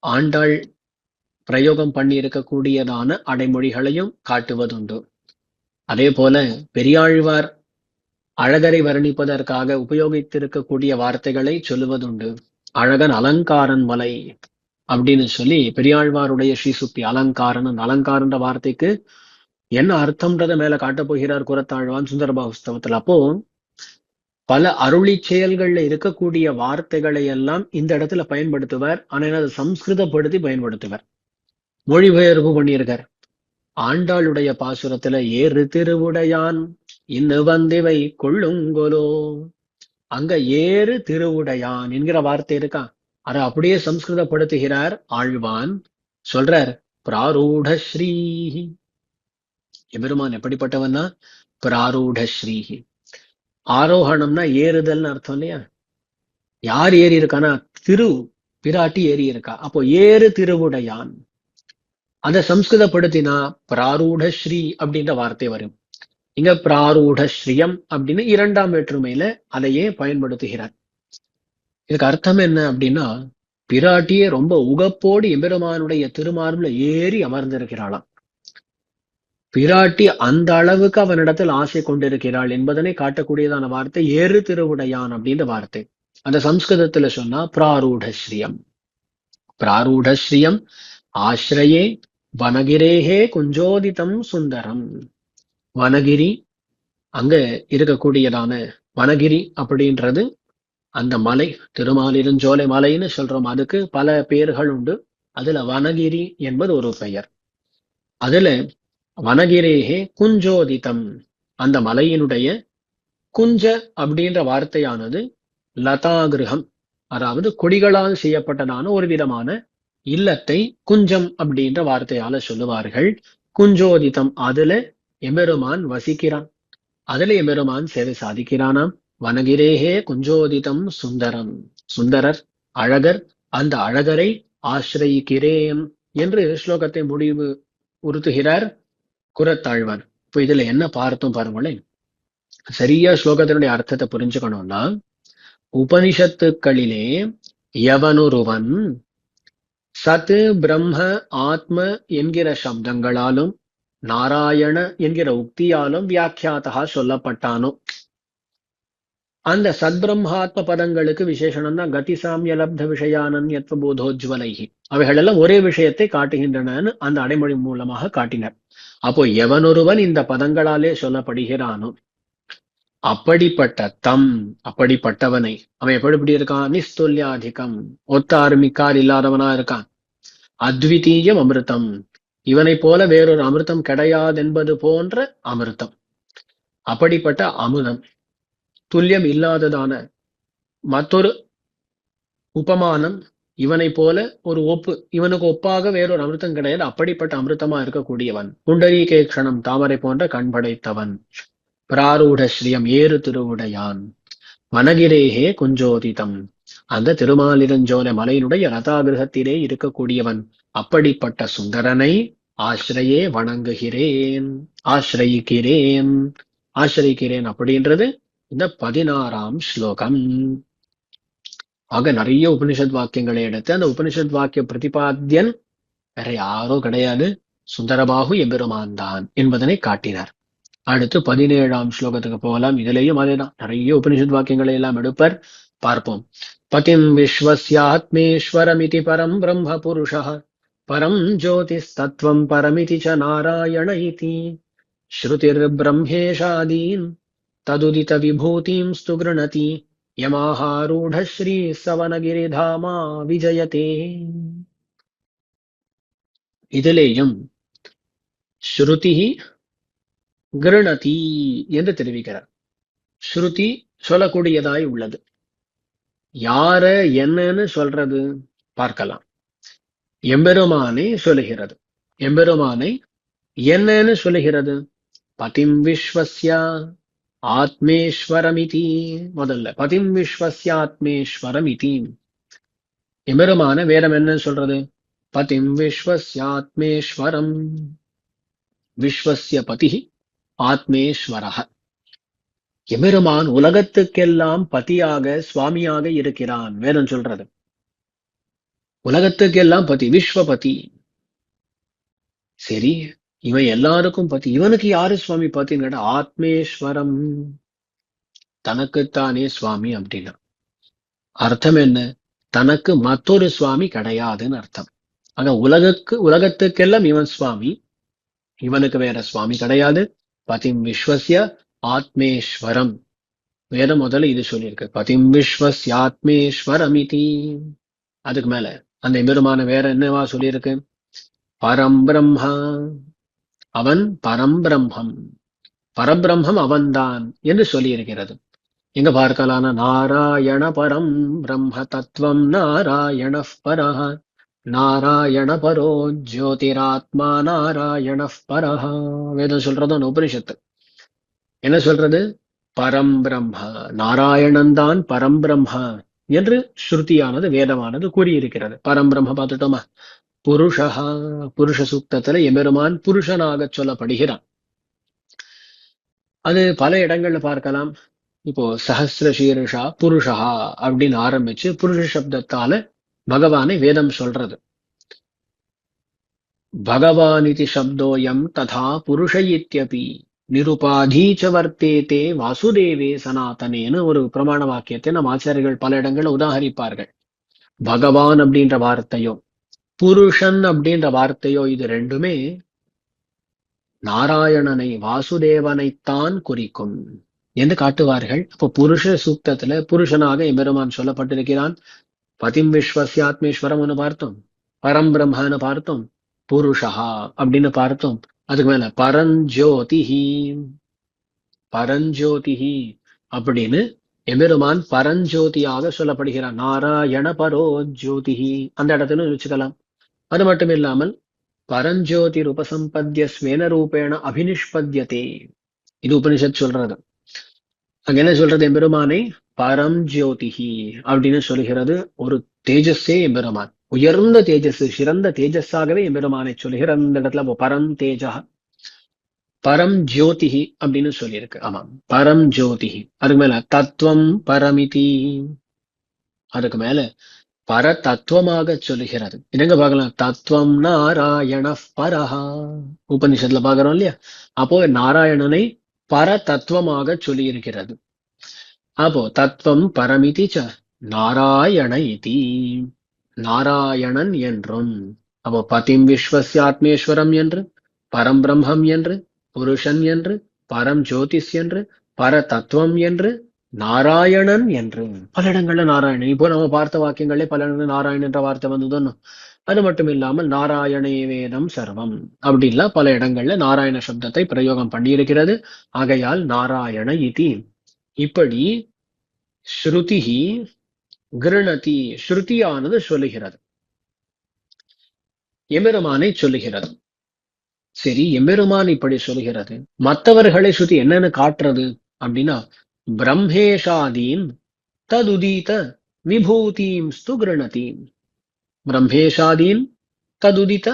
ஆண்டாள் பிரயோகம் பண்ணி இருக்கக்கூடியதான அடைமொழிகளையும் காட்டுவதுண்டு. அதே போல பெரியாழ்வார் அழகரை வர்ணிப்பதற்காக உபயோகித்திருக்கக்கூடிய வார்த்தைகளை சொல்லுவதுண்டு. அழகன் அலங்காரன் மலை அப்படின்னு சொல்லி பெரியாழ்வாருடைய ஸ்ரீசுக்தி அலங்காரன், அந்த அலங்காரன்ற வார்த்தைக்கு என்ன அர்த்தம்ன்றத மேல காட்டப் போகிறார் குரத்தாழ்வான் சுந்தரபாகுஸ்தவத்துல. அப்போ பல அருளி செயல்கள்ல இருக்கக்கூடிய வார்த்தைகளை எல்லாம் இந்த இடத்துல பயன்படுத்துவார். ஆனா அதை சம்ஸ்கிருதப்படுத்தி பயன்படுத்துவார், மொழிபெயர்ப்பு பண்ணியிருக்கார். ஆண்டாளுடைய பாசுரத்துல ஏறு திருவுடையான் இன்னு வந்திவை கொள்ளுங்கொலோ, அங்க ஏறு திருவுடையான் என்கிற வார்த்தை இருக்கா, அதை அப்படியே சம்ஸ்கிருதப்படுத்துகிறார் ஆழ்வான். சொல்றார் பிராரூட ஸ்ரீஹி. எபெருமான் எப்படிப்பட்டவன்னா பிராரூட ஸ்ரீஹி. ஆரோகணம்னா ஏறுதல்னு அர்த்தம் இல்லையா. யார் ஏறி இருக்கானா திரு பிராட்டி ஏறி இருக்கா. அப்போ ஏறு திருவுடையான் அதை சம்ஸ்கிருதப்படுத்தினா பிராரூட ஸ்ரீ அப்படின்ற வார்த்தை வரும். இங்க பிராரூட ஸ்ரீயம் அப்படின்னு இரண்டாம் வேற்றுமையில அதையே பயன்படுத்துகிறார். இதுக்கு அர்த்தம் என்ன அப்படின்னா பிராட்டியே ரொம்ப உகப்போடு எம்பெருமானுடைய திருமார்புல ஏறி அமர்ந்திருக்கிறாளாம். பிராட்டி அந்த அளவுக்கு அவனிடத்தில் ஆசை கொண்டிருக்கிறாள் என்பதனை காட்டக்கூடியதான வார்த்தை ஏறு திருவுடையான் அப்படின்ற வார்த்தை. அந்த சம்ஸ்கிருதத்துல சொன்னா பிராரூடஸ்ரீயம். பிராரூடஸ்ரீயம் ஆஸ்ரயே வனகிரேகே குஞ்சோதிதம் சுந்தரம். வனகிரி, அங்க இருக்கக்கூடியதான வனகிரி அப்படின்றது அந்த மலை, திருமாலிருஞ்சோலை மலைன்னு சொல்றோம். அதுக்கு பல பெயர்கள் உண்டு. அதுல வனகிரி என்பது ஒரு பெயர். அதுல வனகிரேகே குஞ்சோதிதம், அந்த மலையினுடைய குஞ்ச அப்படின்ற வார்த்தையானது லதாகிருகம், அதாவது கொடிகளால் செய்யப்பட்டதான ஒரு விதமான இல்லத்தை குஞ்சம் அப்படின்ற வார்த்தையால சொல்லுவார்கள். குஞ்சோதிதம், அதுல எம்பெருமான் வசிக்கிறான், அதுல எம்பெருமான் சேவை சாதிக்கிறானாம். வனகிரேகே குஞ்சோதிதம் சுந்தரம், சுந்தரர் அழகர், அந்த அழகரை ஆசிரயிக்கிறேன் என்று ஸ்லோகத்தை முடிவு உறுத்துகிறார் குரத்தாழ்வான். இப்போ இதுல என்ன பார்த்தோம் பாருங்களேன். சரியா ஸ்லோகத்தினுடைய அர்த்தத்தை புரிஞ்சுக்கணும்னா உபனிஷத்துக்களிலே எவனொருவன் சத் பிரம்ம ஆத்ம என்கிற சப்தங்களாலும் நாராயண என்கிற உக்தியாலும் வியாக்கியாத்தகா சொல்லப்பட்டானோ, அந்த சத்பிரம்மாத்ம பதங்களுக்கு விசேஷனம் தான் கதி சாமிய லப்த விஷயானன்யத்வ போதோஜ்வலைகி. அவைகள் எல்லாம் ஒரே விஷயத்தை காட்டுகின்றனன்னு அந்த அடைமொழி மூலமாக காட்டினர். அப்போ எவனொருவன் இந்த பதங்களாலே சொல்லப்படுகிறானோ அப்படிப்பட்ட அப்படிப்பட்டவனை, அவன் எப்படி இருக்கான்? நிஸ்துல்யாதிகம், ஒத்தாறு மிக்கார் இல்லாதவனா இருக்கான். அத்விதீயம் அமிர்தம், இவனை போல வேறொரு அமிர்தம் கிடையாதென்பது போன்ற அமிர்தம். அப்படிப்பட்ட அமுதம், துல்லியம் இல்லாததான மற்றொரு உபமானம், இவனை போல ஒரு இவனுக்கு ஒப்பாக வேறொரு அமிர்தம் கிடையாது. அப்படிப்பட்ட அமிர்தமா இருக்கக்கூடியவன். புண்டரீகேக்ஷணம், தாமரை போன்ற கண் படைத்தவன். பிராரூட ஸ்ரீயம், ஏறு திருவுடையான். வனகிரேகே குஞ்சோதிதம், அந்த திருமாலிரஞ்சோலை மலையினுடைய ரதாகிரகத்திலே இருக்கக்கூடியவன். அப்படிப்பட்ட சுந்தரனை ஆசிரியே வணங்குகிறேன், ஆசிரியிக்கிறேன். ஆசிரியிக்கிறேன் அப்படின்றது இந்த 16ஆம் ஸ்லோகம். ஆக நிறைய உபனிஷத் வாக்கியங்களை எடுத்து அந்த உபனிஷத் வாக்கிய பிரதிபாத்தியன் வேற யாரோ கிடையாது, சுந்தரபாகு எம்பெருமான் தான் என்பதனை காட்டினார். அடுத்து 17ஆம் ஸ்லோகத்துக்கு போகலாம். இதுலேயும் அதேதான், நிறைய உபனிஷத் வாக்கியங்களை எல்லாம் எடுப்பர், பார்ப்போம். பதிம் விஸ்வஸ்யாத்மேஸ்வரமிதி பரம் பிரம்ம புருஷः பரம் ஜோதிஸ்தத்வம் பரமிதி ச நாராயண இதி ஸ்ருதிர் பிரம்மேஷாதீன் ததுதித விபூதிம் ஸ்து கிருணதி யமாஹாரூட ஸ்ரீ சவனகிரிதாமா விஜயதே. இதிலேயும் ஸ்ருதி கிருணதி என்று தெரிவிக்கிறார். ஸ்ருதி சொல்லக்கூடியதாய் உள்ளது. யார என்னன்னு சொல்றது பார்க்கலாம். எம்பெருமானை சொல்லுகிறது. எம்பெருமானை என்னன்னு சொல்லுகிறது? பதிம் விஸ்வஸ்யா ஆத்மேஸ்வரமிதி. முதல்ல பதிம் விஸ்வஸ்ய ஆத்மேஸ்வரமிதி. எம்பெருமான வேதம் என்ன சொல்றது? பதிம் விஸ்வஸ்யாத்மேஸ்வரம். விஸ்வஸ்ய பதி ஆத்மேஸ்வரஹ. எம்பெருமான் உலகத்துக்கெல்லாம் பதியாக சுவாமியாக இருக்கிறான் வேதம் சொல்றது. உலகத்துக்கெல்லாம் பதி, விஸ்வபதி. சரி, இவன் எல்லாருக்கும் பதி, இவனுக்கு யாரு சுவாமி பத்தின்னு கேட்டா ஆத்மேஸ்வரம், தனக்குத்தானே சுவாமி அப்படின்னா அர்த்தம் என்ன? தனக்கு மற்றொரு சுவாமி கிடையாதுன்னு அர்த்தம். ஆனா உலகத்துக்கெல்லாம் இவன் சுவாமி, இவனுக்கு வேற சுவாமி கிடையாது. பதிம் விஸ்வஸ்ய ஆத்மேஸ்வரம். வேதம் முதல்ல இது சொல்லியிருக்கு, பதிம் விஸ்வஸ்ய ஆத்மேஸ்வரமிதி. அதுக்கு மேல அந்த எம்பெருமான வேற என்னவா சொல்லியிருக்கு? பரம்பிரம்மா, அவன் பரம்பிரம்மம், பரபிரம்மம் அவன்தான் என்று சொல்லியிருக்கிறது. எங்க பார்க்கலாம்? நாராயண பரம் பிரம்ம தத்துவம் நாராயண பரஹ, நாராயண பரோ ஜோதிராத்மா நாராயண பரஹ. வேதம் சொல்றது அந்த உபனிஷத்து என்ன சொல்றது? பரம்பிரம்ம, நாராயணன் தான் பரம்பிரம்ம என்று ஸ்ருதியானது வேதமானது கூறியிருக்கிறது. பரம்பிரம்ம பார்த்துட்டோமா? புருஷா, புருஷ சூக்தத்துல எம்பெருமான் புருஷனாக சொல்லப்படுகிறான். அது பல இடங்கள்ல பார்க்கலாம். இப்போ சஹஸ்ரசீர்ஷா புருஷா அப்படின்னு ஆரம்பிச்சு புருஷ சப்தத்தால பகவானை வேதம் சொல்றது. பகவானிதி சப்தோயம் ததா புருஷ இத்யபி நிருபாதீச்ச வர்த்தேதே வாசுதேவே சனாதனேன்னு ஒரு பிரமாண வாக்கியத்தை நம் ஆச்சாரியர்கள் பல இடங்கள்ல உதாகரிப்பார்கள். பகவான் அப்படின்ற வார்த்தையோ புருஷன் அப்படின்ற வார்த்தையோ இது ரெண்டுமே நாராயணனை வாசுதேவனைத்தான் குறிக்கும் என்று காட்டுவார்கள். அப்போ புருஷ சூக்தத்துல புருஷனாக எம்பெருமான் சொல்லப்பட்டிருக்கிறான். பதிம் விஸ்வஸ்யாத்மேஸ்வரம்னு பார்த்தோம், பரம்பிரம்மன்னு பார்த்தோம், புருஷா அப்படின்னு பார்த்தோம். அதுக்கு மேல பரஞ்சோதிஹி, பரஞ்சோதிஹி அப்படின்னு எம்பெருமான் பரஞ்சோதியாக சொல்லப்படுகிறான். நாராயண பரோ ஜோதிஹி அந்த இடத்துல வச்சுக்கலாம். அது மட்டும் இல்லாமல் பரஞ்சோதி உபசம்பத்திய ஸ்வேன ரூபேண அபினிஷ்பத்தியதே, இது உபனிஷத் சொல்றது. அங்க என்ன சொல்றது? எம்பெருமானை பரஞ்சோதிஹி அப்படின்னு சொல்லுகிறது. ஒரு தேஜஸே எம்பெருமான், உயர்ந்த தேஜஸ், சிறந்த தேஜஸாகவே எம்பெருமானை சொல்லுகிற அந்த இடத்துல பரம் தேஜா பரம் ஜோதிஹி அப்படின்னு சொல்லியிருக்கு. ஆமாம், பரம் ஜோதிஹி. அதுக்கு மேல தத்துவம் பரமிதி, அதுக்கு மேல பர தத்துவமாக சொல்லுகிறது. என்னங்க பார்க்கலாம்? தத்துவம் நாராயண பரஹா உபனிஷத்துல பாக்குறோம் இல்லையா? அப்போ நாராயணனை பர தத்துவமாக சொல்லி இருக்கிறது. அப்போ தத்துவம் பரமிதி ச நாராயண இதி, நாராயணன் என்றும். அப்போ பதிம் விஸ்வஸ்யாத்மேஸ்வரம் என்று, பரம் பிரம்மம் என்று, புருஷன் என்று, பரம் ஜோதிஷ் என்று, பர தத்துவம் என்று, நாராயணன் என்று. பல இடங்கள்ல நாராயணன், இப்போ நம்ம பார்த்த வாக்கியங்களே பல இடங்கள்ல நாராயணன் என்ற வார்த்தை வந்ததுன்னு. அது மட்டும் இல்லாமல் நாராயணே வேதம் சர்வம் அப்படின்லாம் பல இடங்கள்ல நாராயண சப்தத்தை பிரயோகம் பண்ணியிருக்கிறது. ஆகையால் நாராயண இதி. இப்படி ஸ்ருதிஹி கிருணதி, ஸ்ருதியானது சொல்லுகிறது, எம்பெருமானை சொல்லுகிறது. சரி, எம்பெருமான் இப்படி சொல்கிறது, மற்றவர்களை ஸ்ருதி என்னன்னு காட்டுறது அப்படின்னா, பிரம்மேஷாதீன் ததுதீத விபூதிம் ஸ்து கிருணதி. பிரம்மேஷாதீன் ததுதித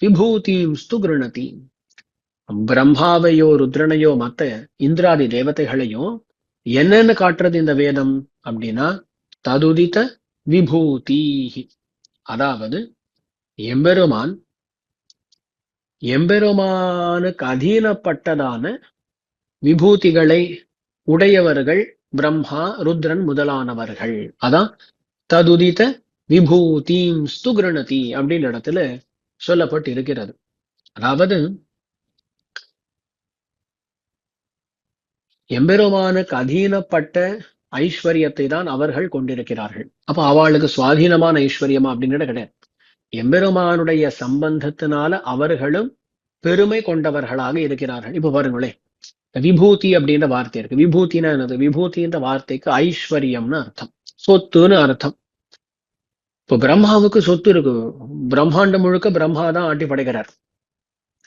விபூதிம் ஸ்து கிருணதி. பிரம்மாவையோ ருத்ரனையோ மத்த இந்திராதி தேவதைகளையோ என்னன்னு காட்டுறது இந்த வேதம் அப்படின்னா, ததுதித விபூதி. அதாவது எம்பெருமானுக்கு அதீனப்பட்டதான விபூதிகளை உடையவர்கள் பிரம்மா ருத்ரன் முதலானவர்கள். அதான் ததுதித விபூதிம் ஸ்து கிருணதி அப்படின்ற இடத்துல சொல்லப்பட்டு இருக்கிறது. அதாவது எம்பெருமானுக்கு அதீனப்பட்ட ஐஸ்வர்யத்தை தான் அவர்கள் கொண்டிருக்கிறார்கள். அப்ப அவளுக்கு சுவாதீனமான ஐஸ்வர்யமா அப்படின்னு கிடையாது. எம்பெருமானுடைய சம்பந்தத்தினால அவர்களும் பெருமை கொண்டவர்களாக இருக்கிறார்கள். இப்ப பாருங்களேன், விபூதி அப்படின்ற வார்த்தை இருக்கு. விபூதினா என்னது? விபூதின்ற வார்த்தைக்கு ஐஸ்வர்யம்னு அர்த்தம், சொத்துன்னு அர்த்தம். இப்ப பிரம்மாவுக்கு சொத்து இருக்கு, பிரம்மாண்டம் முழுக்க பிரம்மா தான் ஆட்டி படைக்கிறார்.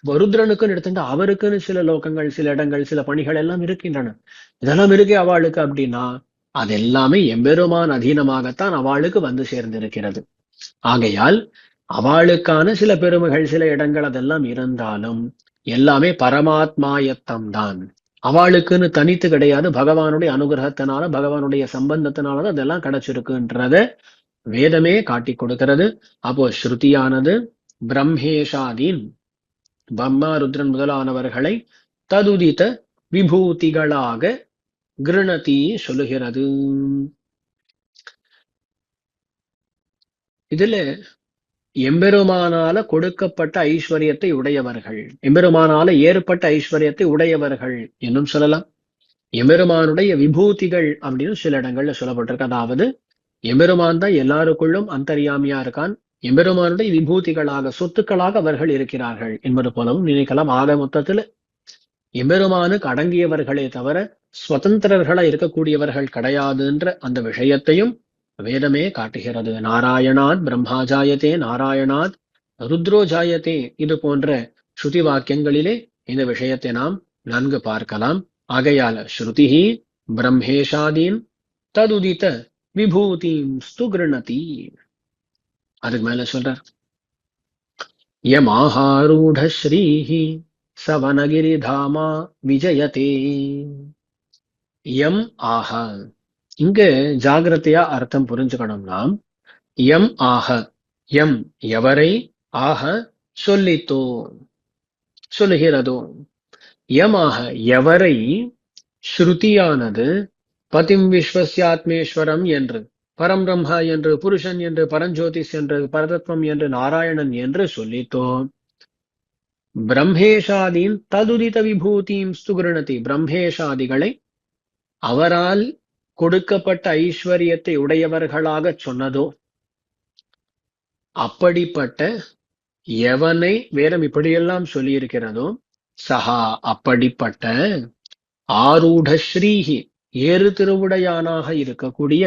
ருத்ரனுக்குன்னு எடுத்துட்டு அவருக்குன்னு சில லோகங்கள், சில இடங்கள், சில பணிகள் எல்லாம் இருக்கின்றன. இதெல்லாம் இருக்கே அவளுக்கு அப்படின்னா, அது எல்லாமே எம்பெருமான் அதீனமாகத்தான் அவளுக்கு வந்து சேர்ந்திருக்கிறது. ஆகையால் அவளுக்கான சில பெருமைகள், சில இடங்கள் அதெல்லாம் இருந்தாலும் எல்லாமே பரமாத்மாயத்தம் தான். அவளுக்குன்னு தனித்து கிடையாது. பகவானுடைய அனுகிரகத்தினால, பகவானுடைய சம்பந்தத்தினாலதான் அதெல்லாம் கிடைச்சிருக்குன்றத வேதமே காட்டி கொடுக்கிறது. அப்போ ஸ்ருதியானது பிரம்மேஷாதீன், பிரம்மா ருத்ரன் முதலானவர்களை ததுதித விபூதிகளாக கிருணதி சொல்லுகிறது. இதுல எம்பெருமானால கொடுக்கப்பட்ட ஐஸ்வர்யத்தை உடையவர்கள், எம்பெருமானால ஏற்பட்ட ஐஸ்வர்யத்தை உடையவர்கள் என்னும் சொல்லலாம். எம்பெருமானுடைய விபூதிகள் அப்படின்னு சில இடங்கள்ல சொல்லப்பட்டிருக்கு. அதாவது எம்பெருமான் தான் எல்லாருக்குள்ளும் அந்தர்யாமியா இருக்கான். எம்பெருமானுடைய விபூதிகளாக, சொத்துக்களாக அவர்கள் இருக்கிறார்கள் என்பது போலவும் நினைக்கலாம். ஆக மொத்தத்துல எம்பெருமானுக்கு அடங்கியவர்களே தவிர சுதந்திரர்களா இருக்கக்கூடியவர்கள் கிடையாதுன்ற அந்த விஷயத்தையும் வேதமே காட்டுகிறது. நாராயணாத் பிரம்மா ஜாயத்தே, நாராயணாத் ருத்ரோ ஜாயத்தே, இது போன்ற ஸ்ருதி வாக்கியங்களிலே இந்த விஷயத்தை நாம் நன்கு பார்க்கலாம். ஆகையால ஸ்ருதிஹி பிரம்மேஷாதீன் ததுதித விபூதிம் ஸ்து கிருணதி. அதுக்கு மேல சொல்றார், யமாஹாரூட ஸ்ரீஹி சவனகிரி தாமா விஜயதே. யம் ஆஹ, இங்க ஜாகிரதையா அர்த்தம் புரிஞ்சுக்கணும்னா, யம் ஆஹ, யம் எவரை, ஆஹ சொல்லித்தோ சொல்லுகிறதோ, யமாக எவரை ஸ்ருதியானது பதிம் விஸ்வஸ்யாத்மேஸ்வரம் என்று, பரம் பிரம்மா என்று, புருஷன் என்று, பரஞ்சோதிஷ் என்று, பரதத்வம் என்று, நாராயணன் என்று சொல்லித்தோ, பிரம்மேஷாதீன் ததுதித விபூதிம் ஸ்து கிருணதி, பிரம்மேஷாதிகளை அவரால் கொடுக்கப்பட்ட ஐஸ்வர்யத்தை உடையவர்களாக சொன்னதோ, அப்படிப்பட்ட எவனை வேதம் இப்படியெல்லாம் சொல்லியிருக்கிறதோ, சஹா அப்படிப்பட்ட, ஆரூட ஸ்ரீஹி ஏறு திருவுடையானாக இருக்கக்கூடிய,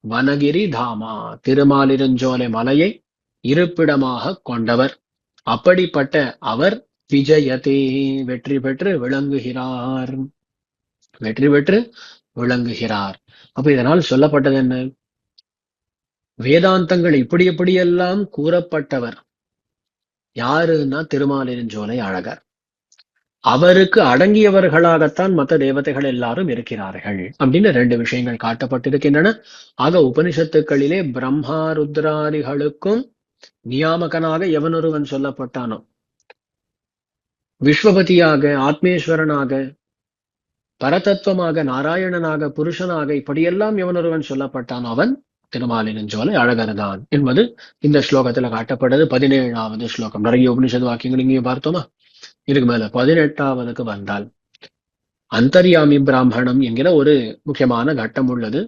வனகிரி தாமா திருமாலிருஞ்சோலை மலையை இருப்பிடமாக கொண்டவர், அப்படிப்பட்ட அவர் விஜயதே வெற்றி பெற்று விளங்குகிறார், வெற்றி பெற்று விளங்குகிறார். அப்ப இதனால் சொல்லப்பட்டது என்ன? வேதாந்தங்கள் இப்படி எப்படியெல்லாம் கூறப்பட்டவர் யாருன்னா திருமாலிருஞ்சோலை அழகர். அவருக்கு அடங்கியவர்களாகத்தான் மற்ற தேவதைகள் எல்லாரும் இருக்கிறார்கள் அப்படின்னு ரெண்டு விஷயங்கள் காட்டப்பட்டிருக்கின்றன. ஆக உபனிஷத்துக்களிலே பிரம்மா ருத்ராதிகளுக்கும் நியாமகனாக எவனொருவன் சொல்லப்பட்டானோ, விஸ்வபதியாக, ஆத்மேஸ்வரனாக, பரதத்துவமாக, நாராயணனாக, புருஷனாக இப்படியெல்லாம் எவனொருவன் சொல்லப்பட்டான் அவன் திருமாலினஞ்சோலை அழகர்தான் என்பது இந்த ஸ்லோகத்துல காட்டப்படுது. 17வது ஸ்லோகம். நிறைய உபனிஷத் வாக்கியங்கள் இங்கே பார்த்தோமா? இதுக்கு மேல 18வதுக்கு வந்தால் அந்தர்யாமி பிராமணம் என்கிற ஒரு முக்கியமான கட்டம் உள்ளது.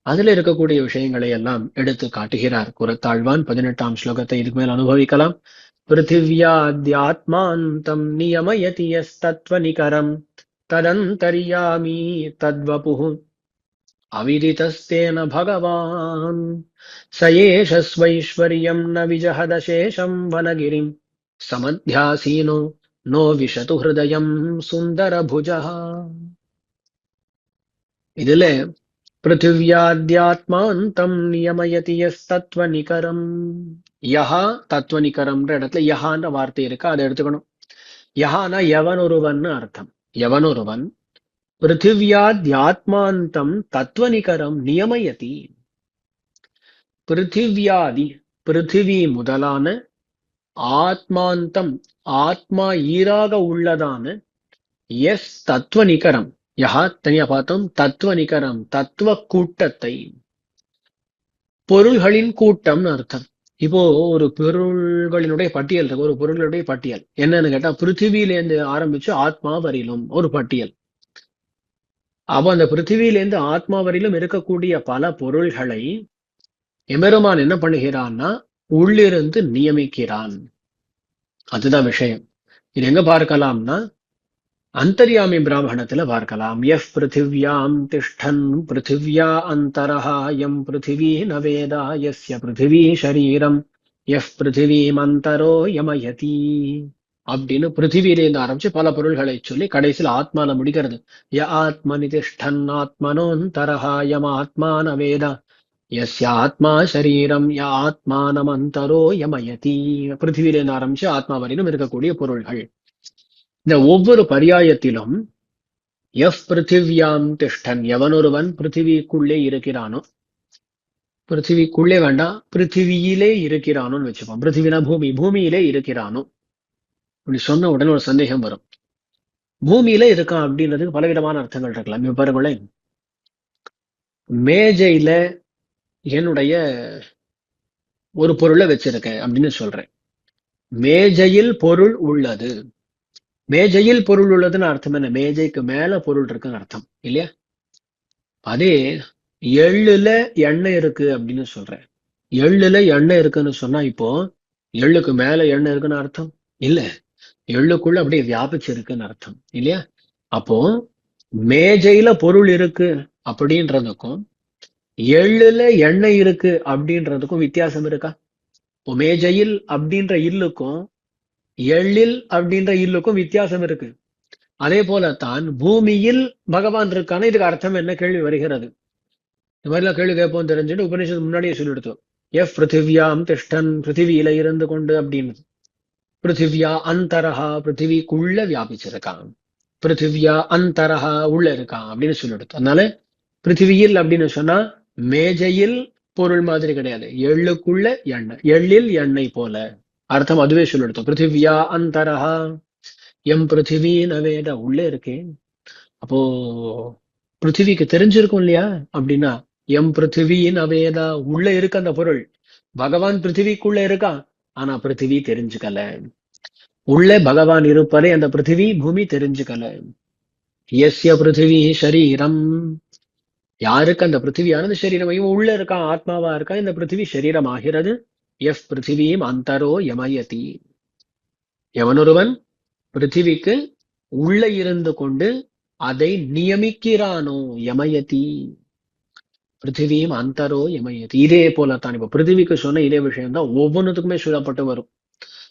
அதுல இருக்கக்கூடிய விஷயங்களை எல்லாம் எடுத்து காட்டுகிறார் குரத்தாழ்வான். 18ஆம் ஸ்லோகத்தை இதுக்கு மேல் அனுபவிக்கலாம். பிருத்திவ்யாத்மாந்தம் நியமயதி யஸ்தத்வநிகரம் ததந்தர்யாமி தத்வபுः அவிதிதஸ்தேன பகவான் சயேஷ ஸ்வைஸ்வர்யம் ந விஜஹதசேஷம் வனகிரிம் சமத்யாசீனோ நோ விஷது ஹிருதயம் சுந்தரபுஜः. இதுல பிருத்திவ்யாத்மாந்தம் நியமயதி யஸ்தத்வநிகரம், யஹா தத்துவநிகரம்ன்ற இடத்துல யஹான்ற வார்த்தை இருக்கு, அதை எடுத்துக்கணும். யஹானா எவன் ஒருவன் அர்த்தம். எவன் ஒருவன் பிருத்திவ்யாத்மாந்தம் தத்துவநிகரம் நியமயதி, பிருத்திவ்யாதி பிருத்திவி முதலான ஆத்மாந்தம் ஆத்மா ஈராக உள்ளதான எஸ் தத்துவநிகரம், யஹா தனியா பார்த்தோம், தத்துவநிகரம் தத்துவ கூட்டத்தை, பொருள்களின் கூட்டம்னு அர்த்தம். இப்போ ஒரு பொருள்களினுடைய பட்டியல் இருக்கு, ஒரு பொருளுடைய பட்டியல் என்னன்னு கேட்டா பிருத்திவியிலேருந்து ஆரம்பிச்சு ஆத்மா வரையிலும் ஒரு பட்டியல். அப்போ அந்த பிருத்திவியிலேருந்து ஆத்மா வரையிலும் இருக்கக்கூடிய பல பொருள்களை எம்பெருமான் என்ன பண்ணுகிறான்னா உள்ளிருந்து நியமிக்கிறான். அதுதான் விஷயம். இது எங்க பார்க்கலாம்னா அந்தர்யாமி பிராமணத்துல பார்க்கலாம். எஃப் பிருத்திவ்யாம் திஷ்டன் பிருத்திவ்யா அந்தரஹா யம் பிருத்திவி நவேதா யஸ்ய பிருத்திவி ஷரீரம் எஃப் பிருத்திவீம் அந்தரோ யமயதி அப்படின்னு பிருத்திவியிலேருந்து ஆரம்பிச்சு பல பொருள்களை சொல்லி கடைசியில் ஆத்மால முடிக்கிறது. ய ஆத்மனி திஷ்டன் ஆத்மனோந்தரஹா யம் ஆத்மான வேதா யஸ்ய ஆத்மா ஷரீரம் ய ஆத்மானம் அந்தரோ யமயதி. பிருத்திவியிலேருந்து ஆரம்பிச்சு ஆத்மா வரையிலும் இருக்கக்கூடிய பொருள்கள். இந்த ஒவ்வொரு பரியாயத்திலும் எஃப் பிருத்திவ்யாம் திஷ்டன், எவனொருவன் பிருத்திவிக்குள்ளே இருக்கிறானோ, பிருத்திவிக்குள்ளே வேண்டாம், பிருத்திவியிலே இருக்கிறானோன்னு வச்சுப்போம். பிருத்திவினா பூமி, பூமியிலே இருக்கிறானோ அப்படி சொன்ன உடனே ஒரு சந்தேகம் வரும். பூமியில இருக்கான் அப்படின்றதுக்கு பலவிதமான அர்த்தங்கள் இருக்கலாம். இப்ப பாருங்களேன், மேஜையில என்னுடைய ஒரு பொருளை வச்சிருக்கேன் அப்படின்னு சொல்றேன். மேஜையில் பொருள் உள்ளது. மேஜையில் பொருள் உள்ளதுன்னு அர்த்தம் என்ன? மேஜைக்கு மேல பொருள் இருக்குன்னு அர்த்தம் இல்லையா? அதே எள்ளுல எண்ணெய் இருக்கு அப்படின்னு சொல்றேன். எள்ளுல எண்ணெய் இருக்குன்னு சொன்னா இப்போ எள்ளுக்கு மேல எண்ணெய் இருக்குன்னு அர்த்தம் இல்ல, எள்ளுக்குள்ள அப்படியே வியாபிச்சு இருக்குன்னு அர்த்தம் இல்லையா? அப்போ மேஜையில பொருள் இருக்கு அப்படின்றதுக்கும் எள்ளுல எண்ணெய் இருக்கு அப்படின்றதுக்கும் வித்தியாசம் இருக்கா? இப்போ மேஜையில் அப்படின்ற இல்லுக்கும் எள்ளில் அப்படின்ற இல்லுக்கும் வித்தியாசம் இருக்கு. அதே போலத்தான் பூமியில் பகவான் இருக்கான இதுக்கு அர்த்தம் என்ன கேள்வி வருகிறது. இந்த மாதிரிலாம் கேள்வி கேட்போம் தெரிஞ்சுட்டு உபநிஷத்து முன்னாடியே சொல்லிடுத்தோம். எஃப் பிருத்திவ்யாம் திஷ்டன், பிருத்திவியில இருந்து கொண்டு அப்படின்னு. பிருத்திவ்யா அந்தரஹா, பிருத்திவிக்குள்ள வியாபிச்சிருக்கான். பிருத்திவ்யா அந்தரஹா உள்ள இருக்கான் அப்படின்னு சொல்லிடுத்தோம். அதனால பிருத்திவியில் அப்படின்னு சொன்னா மேஜையில் பொருள் மாதிரி கிடையாது, எள்ளுக்குள்ள எண்ணெய், எள்ளில் எண்ணெய் போல அர்த்தம். அதுவே சொல்லிடுத்தோம். பிருத்திவ்யா அந்தரஹா எம் பிருத்திவி நவேத, உள்ளே இருக்கேன். அப்போ பிருத்திவிக்கு தெரிஞ்சிருக்கும் இல்லையா? அப்படின்னா எம் பிருத்திவி நவேதா, உள்ள இருக்கு அந்த பொருள். பகவான் பிருத்திவிக்குள்ள இருக்கான், ஆனா பிருத்திவி தெரிஞ்சுக்கல. உள்ள பகவான் இருப்பதை அந்த பிருத்திவி பூமி தெரிஞ்சுக்கல. எஸ்ய பிருத்திவி ஷரீரம், யாருக்கு அந்த பிருத்திவியானது சரீரம், இவன் உள்ள இருக்கான், ஆத்மாவா இருக்கான், இந்த பிருத்திவி சரீரம் ஆகிறது. எஃப் பிருத்திவீம் அந்தரோ யமயதி, எவனொருவன் பிருத்திவிக்கு உள்ள இருந்து கொண்டு அதை நியமிக்கிறானோ யமயதி, பிருத்திவியும் அந்தரோ யமயதி. இதே போலத்தான் இப்ப பிருத்திவிக்கு சொன்ன இதே விஷயம்தான் ஒவ்வொன்றுத்துக்குமே சொல்லப்பட்டு வரும்.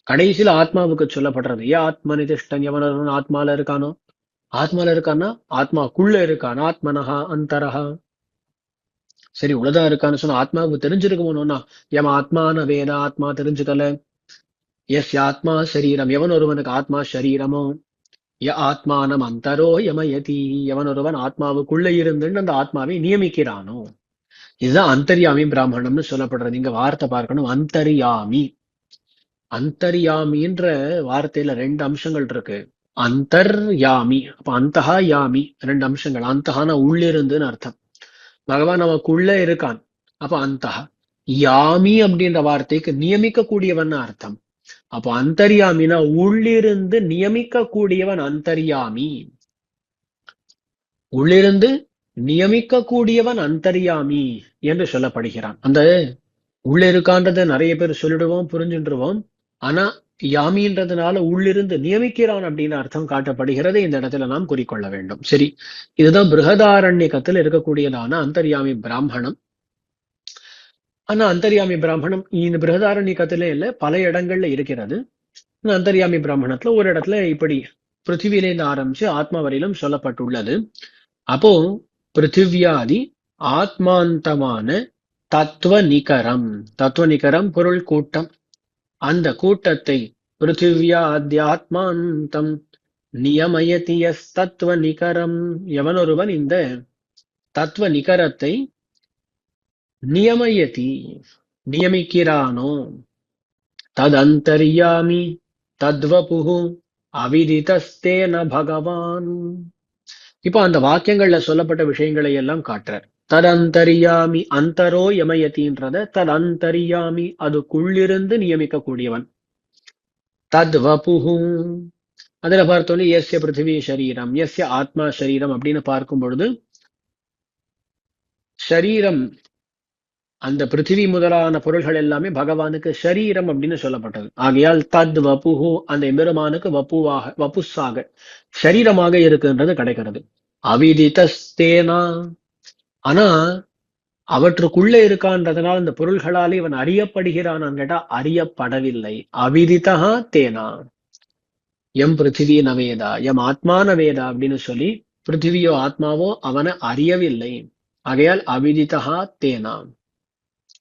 கடைசியில ஆத்மாவுக்கு சொல்லப்படுறது. ஏன் ஆத்மனி திஷ்டன், எவனொருவன் ஆத்மால இருக்கானோ, ஆத்மால இருக்கான்னா ஆத்மாக்குள்ள இருக்கான். ஆத்மனஹா அந்தரஹா, சரி உள்ளதான் இருக்கான்னு சொன்னா ஆத்மாவுக்கு தெரிஞ்சிருக்கணும்னா எம் ஆத்மான வேத, ஆத்மா தெரிஞ்சுக்கல. எஸ் ஆத்மா சரீரம், எவன் ஒருவனுக்கு ஆத்மா சரீரமோ, ய ஆத்மானம் அந்தரோ யமயதி, எவன் ஒருவன் ஆத்மாவுக்குள்ள இருந்து அந்த ஆத்மாவை நியமிக்கிறானோ. இதுதான் அந்தர்யாமி பிராமணம்னு சொல்லப்படுறது. இங்க வார்த்தை பார்க்கணும், அந்தர்யாமி. அந்தர்யாமின்ற வார்த்தையில ரெண்டு அம்சங்கள் இருக்கு. அந்தர்யாமி. அப்ப அந்தஹா யாமி ரெண்டு அம்சங்கள். அந்தஹான உள்ளிருந்துன்னு அர்த்தம். பகவான் நமக்குள்ள இருக்கான். அப்ப அந்தஹா. யாமி அப்படின்ற வார்த்தைக்கு நியமிக்க கூடியவன் அர்த்தம். அப்போ அந்தர்யாமினா உள்ளிருந்து நியமிக்க கூடியவன் அந்தர்யாமி. உள்ளிருந்து நியமிக்க கூடியவன் அந்தர்யாமி என்று சொல்லப்படுகிறான். அந்த உள்ள இருக்கான்றத நிறைய பேர் சொல்லிடுவோம், புரிஞ்சுருவோம். ஆனா யாமின்றதுனால உள்ளிருந்து நியமிக்கிறான் அப்படின்னு அர்த்தம் காட்டப்படுகிறது. இந்த இடத்துல நாம் குறிக்கொள்ள வேண்டும். சரி, இதுதான் பிருகதாரண்யகத்தில் இருக்கக்கூடியதான அந்தர்யாமி பிராமணம். ஆனா அந்தர்யாமி பிராமணம் இந்த பிருகதாரண்யகத்திலே இல்ல, பல இடங்கள்ல இருக்கிறது. இந்த அந்தர்யாமி பிராமணத்துல ஒரு இடத்துல இப்படி பிருத்திவியிலேருந்து ஆரம்பிச்சு ஆத்மா வரையிலும் சொல்லப்பட்டுள்ளது. அப்போ பிருத்திவியாதி ஆத்மாந்தமான தத்துவ நிகரம். தத்துவ நிகரம் பொருள் கூட்டம். அந்த கூட்டத்தை பிருத்திவியாத்யாத்மாந்தம் நியமயதி யஸ் தத்துவ நிகரம். எவனொருவன் இந்த தத்துவ நிகரத்தை நியமயதி நியமிக்கிறானோ, ததந்தர்யாமி தத்வபுஹு அவிதிதஸ்தேன பகவான். இப்போ அந்த வாக்கியங்கள்ல சொல்லப்பட்ட விஷயங்களை எல்லாம் காட்டுறார். ததந்தர்யாமி, அந்தரோ யமயத்தின்றத ததந்தர்யாமி, அதுக்குள்ளிருந்து நியமிக்க கூடியவன். தத்வபுஹு, அதுல பார்த்தோன்னே எஸ்ய பிருத்திவி சரீரம், எஸ்ய ஆத்மா சரீரம் அப்படின்னு பார்க்கும் பொழுது ஷரீரம், அந்த பிருத்திவி முதலான பொருள்கள் எல்லாமே பகவானுக்கு ஷரீரம் அப்படின்னு சொல்லப்பட்டது. ஆகையால் தத் வபுஹு, அந்த எம்பெருமானுக்கு வப்புவாக, வப்புஸாக, ஷரீரமாக இருக்குன்றது கிடைக்கிறது. அவிதிதஸ்தேனா, ஆனா அவற்றுக்குள்ள இருக்கான்றதுனால இந்த பொருள்களாலே இவன் அறியப்படுகிறான் கேட்டா அறியப்படவில்லை. அவிதிதா தேனா எம் பிருத்திவி நவேதா எம் ஆத்மா நவேதா அப்படின்னு சொல்லி பிருத்திவியோ ஆத்மாவோ அவனை அறியவில்லை. ஆகையால் அவிதிதா தேனா,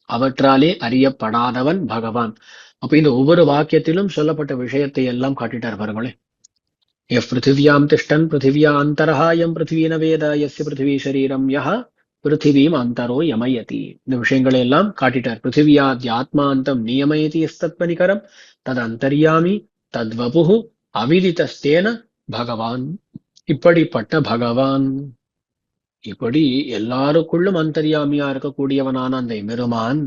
அவற்றாலே அறியப்படாதவன் பகவான். அப்ப இந்த ஒவ்வொரு வாக்கியத்திலும் சொல்லப்பட்ட விஷயத்தை எல்லாம் காட்டிட்டார் பாருங்களேன். எஃப் பிருத்திவியாம் திஷ்டன் பிருத்திவியா அந்தரஹா எம் பிருத்திவீன வேத எஸ்ய பிருத்திவி சரீரம் யஹ பிருத்திவீம் அந்தரோ யமயதி. இந்த விஷயங்களை எல்லாம் காட்டிட்டார். பிருத்திவியாத் ஆத்மாந்தம் நியமயதி எஸ்தத்மனிகரம் தத் அந்தர்யாமி தத்வபுஹு அவிதிதஸ்தேன பகவான். இப்படிப்பட்ட பகவான், இப்படி எல்லாருக்குள்ளும் அந்தர்யாமியா இருக்கக்கூடியவனான அந்த பெருமான்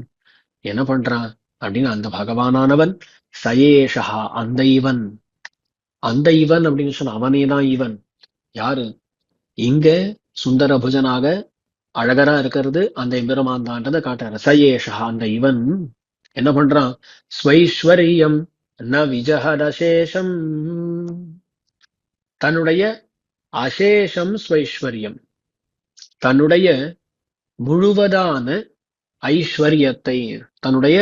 என்ன பண்றான் அப்படின்னு, அந்த பகவானானவன் சயேஷா, அந்த இவன். அந்த இவன் அப்படின்னு சொன்ன அவனேதான் இவன். யாரு? இங்க சுந்தர புஜனாக அழகரா இருக்கிறது அந்த எம்பெருமான் தான்றதை காட்டுற. சயேஷா, அந்த இவன் என்ன பண்றான்? ஸ்வைஸ்வரியம் ந விஜஹதசேஷம், தன்னுடைய அசேஷம் ஸ்வைஸ்வரியம், தன்னுடைய முழுவதான ஐஸ்வர்யத்தை, தன்னுடைய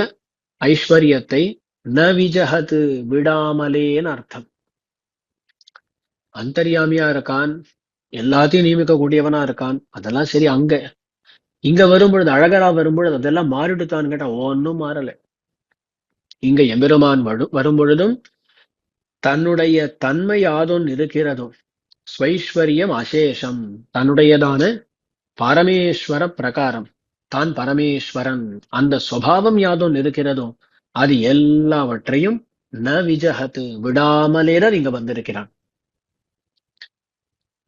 ஐஸ்வர்யத்தை ந விஜஹது, விடாமலேன்னு அர்த்தம். அந்தர்யாமியா இருக்கான், எல்லாத்தையும் நியமிக்க கூடியவனா இருக்கான், அதெல்லாம் சரி. இங்க வரும்பொழுது, அழகரா வரும்பொழுது அதெல்லாம் மாறிடுத்தான்னு கேட்டா ஒன்னும் மாறல. இங்க எம்பெருமான் வரும்பொழுதும் தன்னுடைய தன்மை யாதொன்னு இருக்கிறதோ, ஸ்வைஸ்வரியம் அசேஷம், தன்னுடையதான பரமேஸ்வர பிரகாரம், தான் பரமேஸ்வரன், அந்த சுபாவம் யாதொன்னு இருக்கிறதோ அது எல்லாவற்றையும் ந விஜஹத்து, விடாமலேதான் இங்க வந்திருக்கிறான்.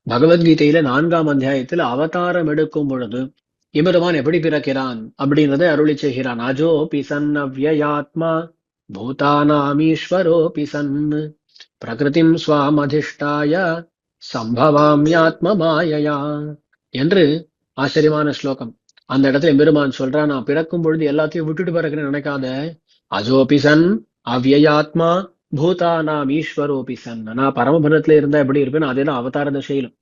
பகவத்கீதையில 4ஆம் அத்தியாயத்தில் அவதாரம் எடுக்கும் பொழுது எம்பெருமான் எப்படி பிறக்கிறான் அப்படின்றதை அருளி செய்கிறான். அஜோ பிசன் அவ்யயாத்மா பூதானாமீஸ்வரோ பிசன் பிரகிருதிம் ஸ்வாமதிஷ்டாய சம்பவாம்யாத்ம மாயையா என்று ஆச்சரியமான ஸ்லோகம். அந்த இடத்துல எம்பெருமான் சொல்றான், நான் பிறக்கும் பொழுது எல்லாத்தையும் விட்டுட்டு பிறக்கிறேன்னு நினைக்காத. அஜோபிசன் அவ்யயாத்மா பூதானாம் ஈஸ்வரோபி சன், நான் பரமபதத்துல இருந்தா எப்படி இருப்பேன் அதே தான் அவதார தசையிலும்.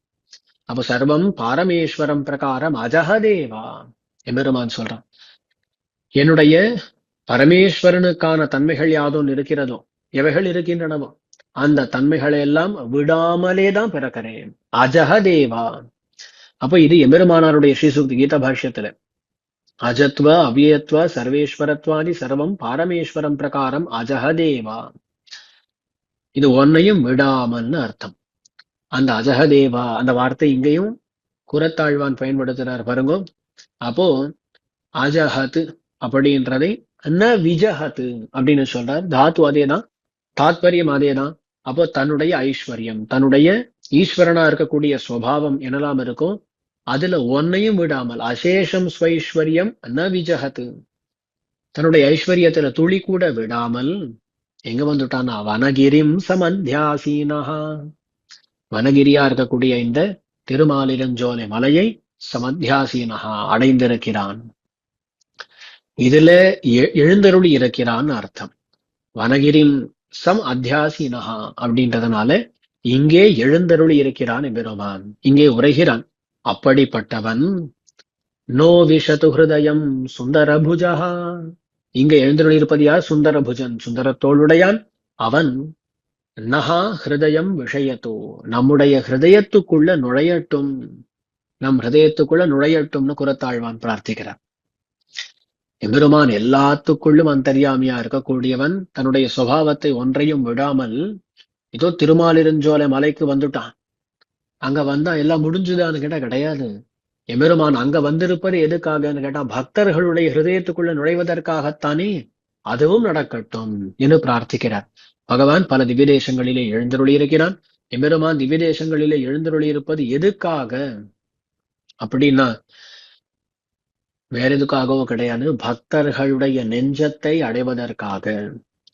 அப்ப சர்வம் பாரமேஸ்வரம் பிரகாரம் அஜகதேவா எம்பெருமான் சொல்றான். என்னுடைய பரமேஸ்வரனுக்கான தன்மைகள் யாதொன்று இருக்கிறதோ, எவைகள் இருக்கின்றனவோ அந்த தன்மைகளை எல்லாம் விடாமலே தான் பிறக்கிறேன். அஜகதேவா. அப்ப இது எம்பெருமானாருடைய ஸ்ரீசுக்தி கீதா பாஷ்யத்துல அஜத்வ அவ்யயத்வ சர்வேஸ்வரத்வாதி சர்வம் பாரமேஸ்வரம் பிரகாரம் அஜகதேவா, இது ஒன்னையும் விடாமல்னு அர்த்தம். அந்த அஜகதேவா அந்த வார்த்தை இங்கேயும் குரத்தாழ்வான் பயன்படுத்துறார் பாருங்க. அப்போ அஜஹத் அப்படின்றதை ந விஜஹத் அப்படின்னு சொல்றார். தாத்து அதேதான், தாத்பரியம் அதேதான். அப்போ தன்னுடைய ஐஸ்வர்யம், தன்னுடைய ஈஸ்வரனா இருக்கக்கூடிய சுவாவம் என்னெல்லாம் இருக்கும் அதுல ஒன்னையும் விடாமல் அசேஷம் ஸ்வைஸ்வர்யம் ந விஜகத்து, தன்னுடைய ஐஸ்வர்யத்துல துளி கூட விடாமல் எங்க வந்துட்டான்னா வனகிரிம் சமத்தியாசீனஹா, வனகிரியா இருக்கக்கூடிய இந்த திருமாலிருஞ்சோலை மலையை சமத்தியாசீனஹா அடைந்திருக்கிறான். இதுல எழுந்தருளி இருக்கிறான்னு அர்த்தம். வனகிரிம் சம் அத்தியாசீனஹா அப்படின்றதுனால இங்கே எழுந்தருளி இருக்கிறான் எம்பெருமான், இங்கே உரைகிறான். அப்படிப்பட்டவன் நோ விஷது ஹிருதயம் சுந்தரபுஜா, இங்க எழுந்தருளி இருப்பது யார்? சுந்தரபுஜன், சுந்தரத்தோளுடையான். அவன் நஹா ஹிருதயம் விஷயத்தோ, நம்முடைய ஹிருதயத்துக்குள்ள நுழையட்டும், நம் ஹிருதயத்துக்குள்ள நுழையட்டும்னு குரத்தாழ்வான் பிரார்த்திக்கிறார். எம்பெருமான் எல்லாத்துக்குள்ளும் அந்தர்யாமியா இருக்கக்கூடியவன், தன்னுடைய சுபாவத்தை ஒன்றையும் விடாமல் இதோ திருமாலிருஞ்சோலை மலைக்கு வந்துட்டான். அங்க வந்தா எல்லாம் முடிஞ்சுதான்னு கேட்டா கிடையாது. எம்பெருமான் அங்க வந்திருப்பது எதுக்காகன்னு கேட்டா பக்தர்களுடைய ஹிருதயத்துக்குள்ள நுழைவதற்காகத்தானே, அதுவும் நடக்கட்டும் என்று பிரார்த்திக்கிறார். பகவான் பல திவ்யதேசங்களிலே எழுந்தருளி இருக்கிறான். எம்பெருமான் திவ்யதேசங்களிலே எழுந்தருளி இருப்பது எதுக்காக அப்படின்னா வேற எதுக்காகவோ கிடையாது, பக்தர்களுடைய நெஞ்சத்தை அடைவதற்காக.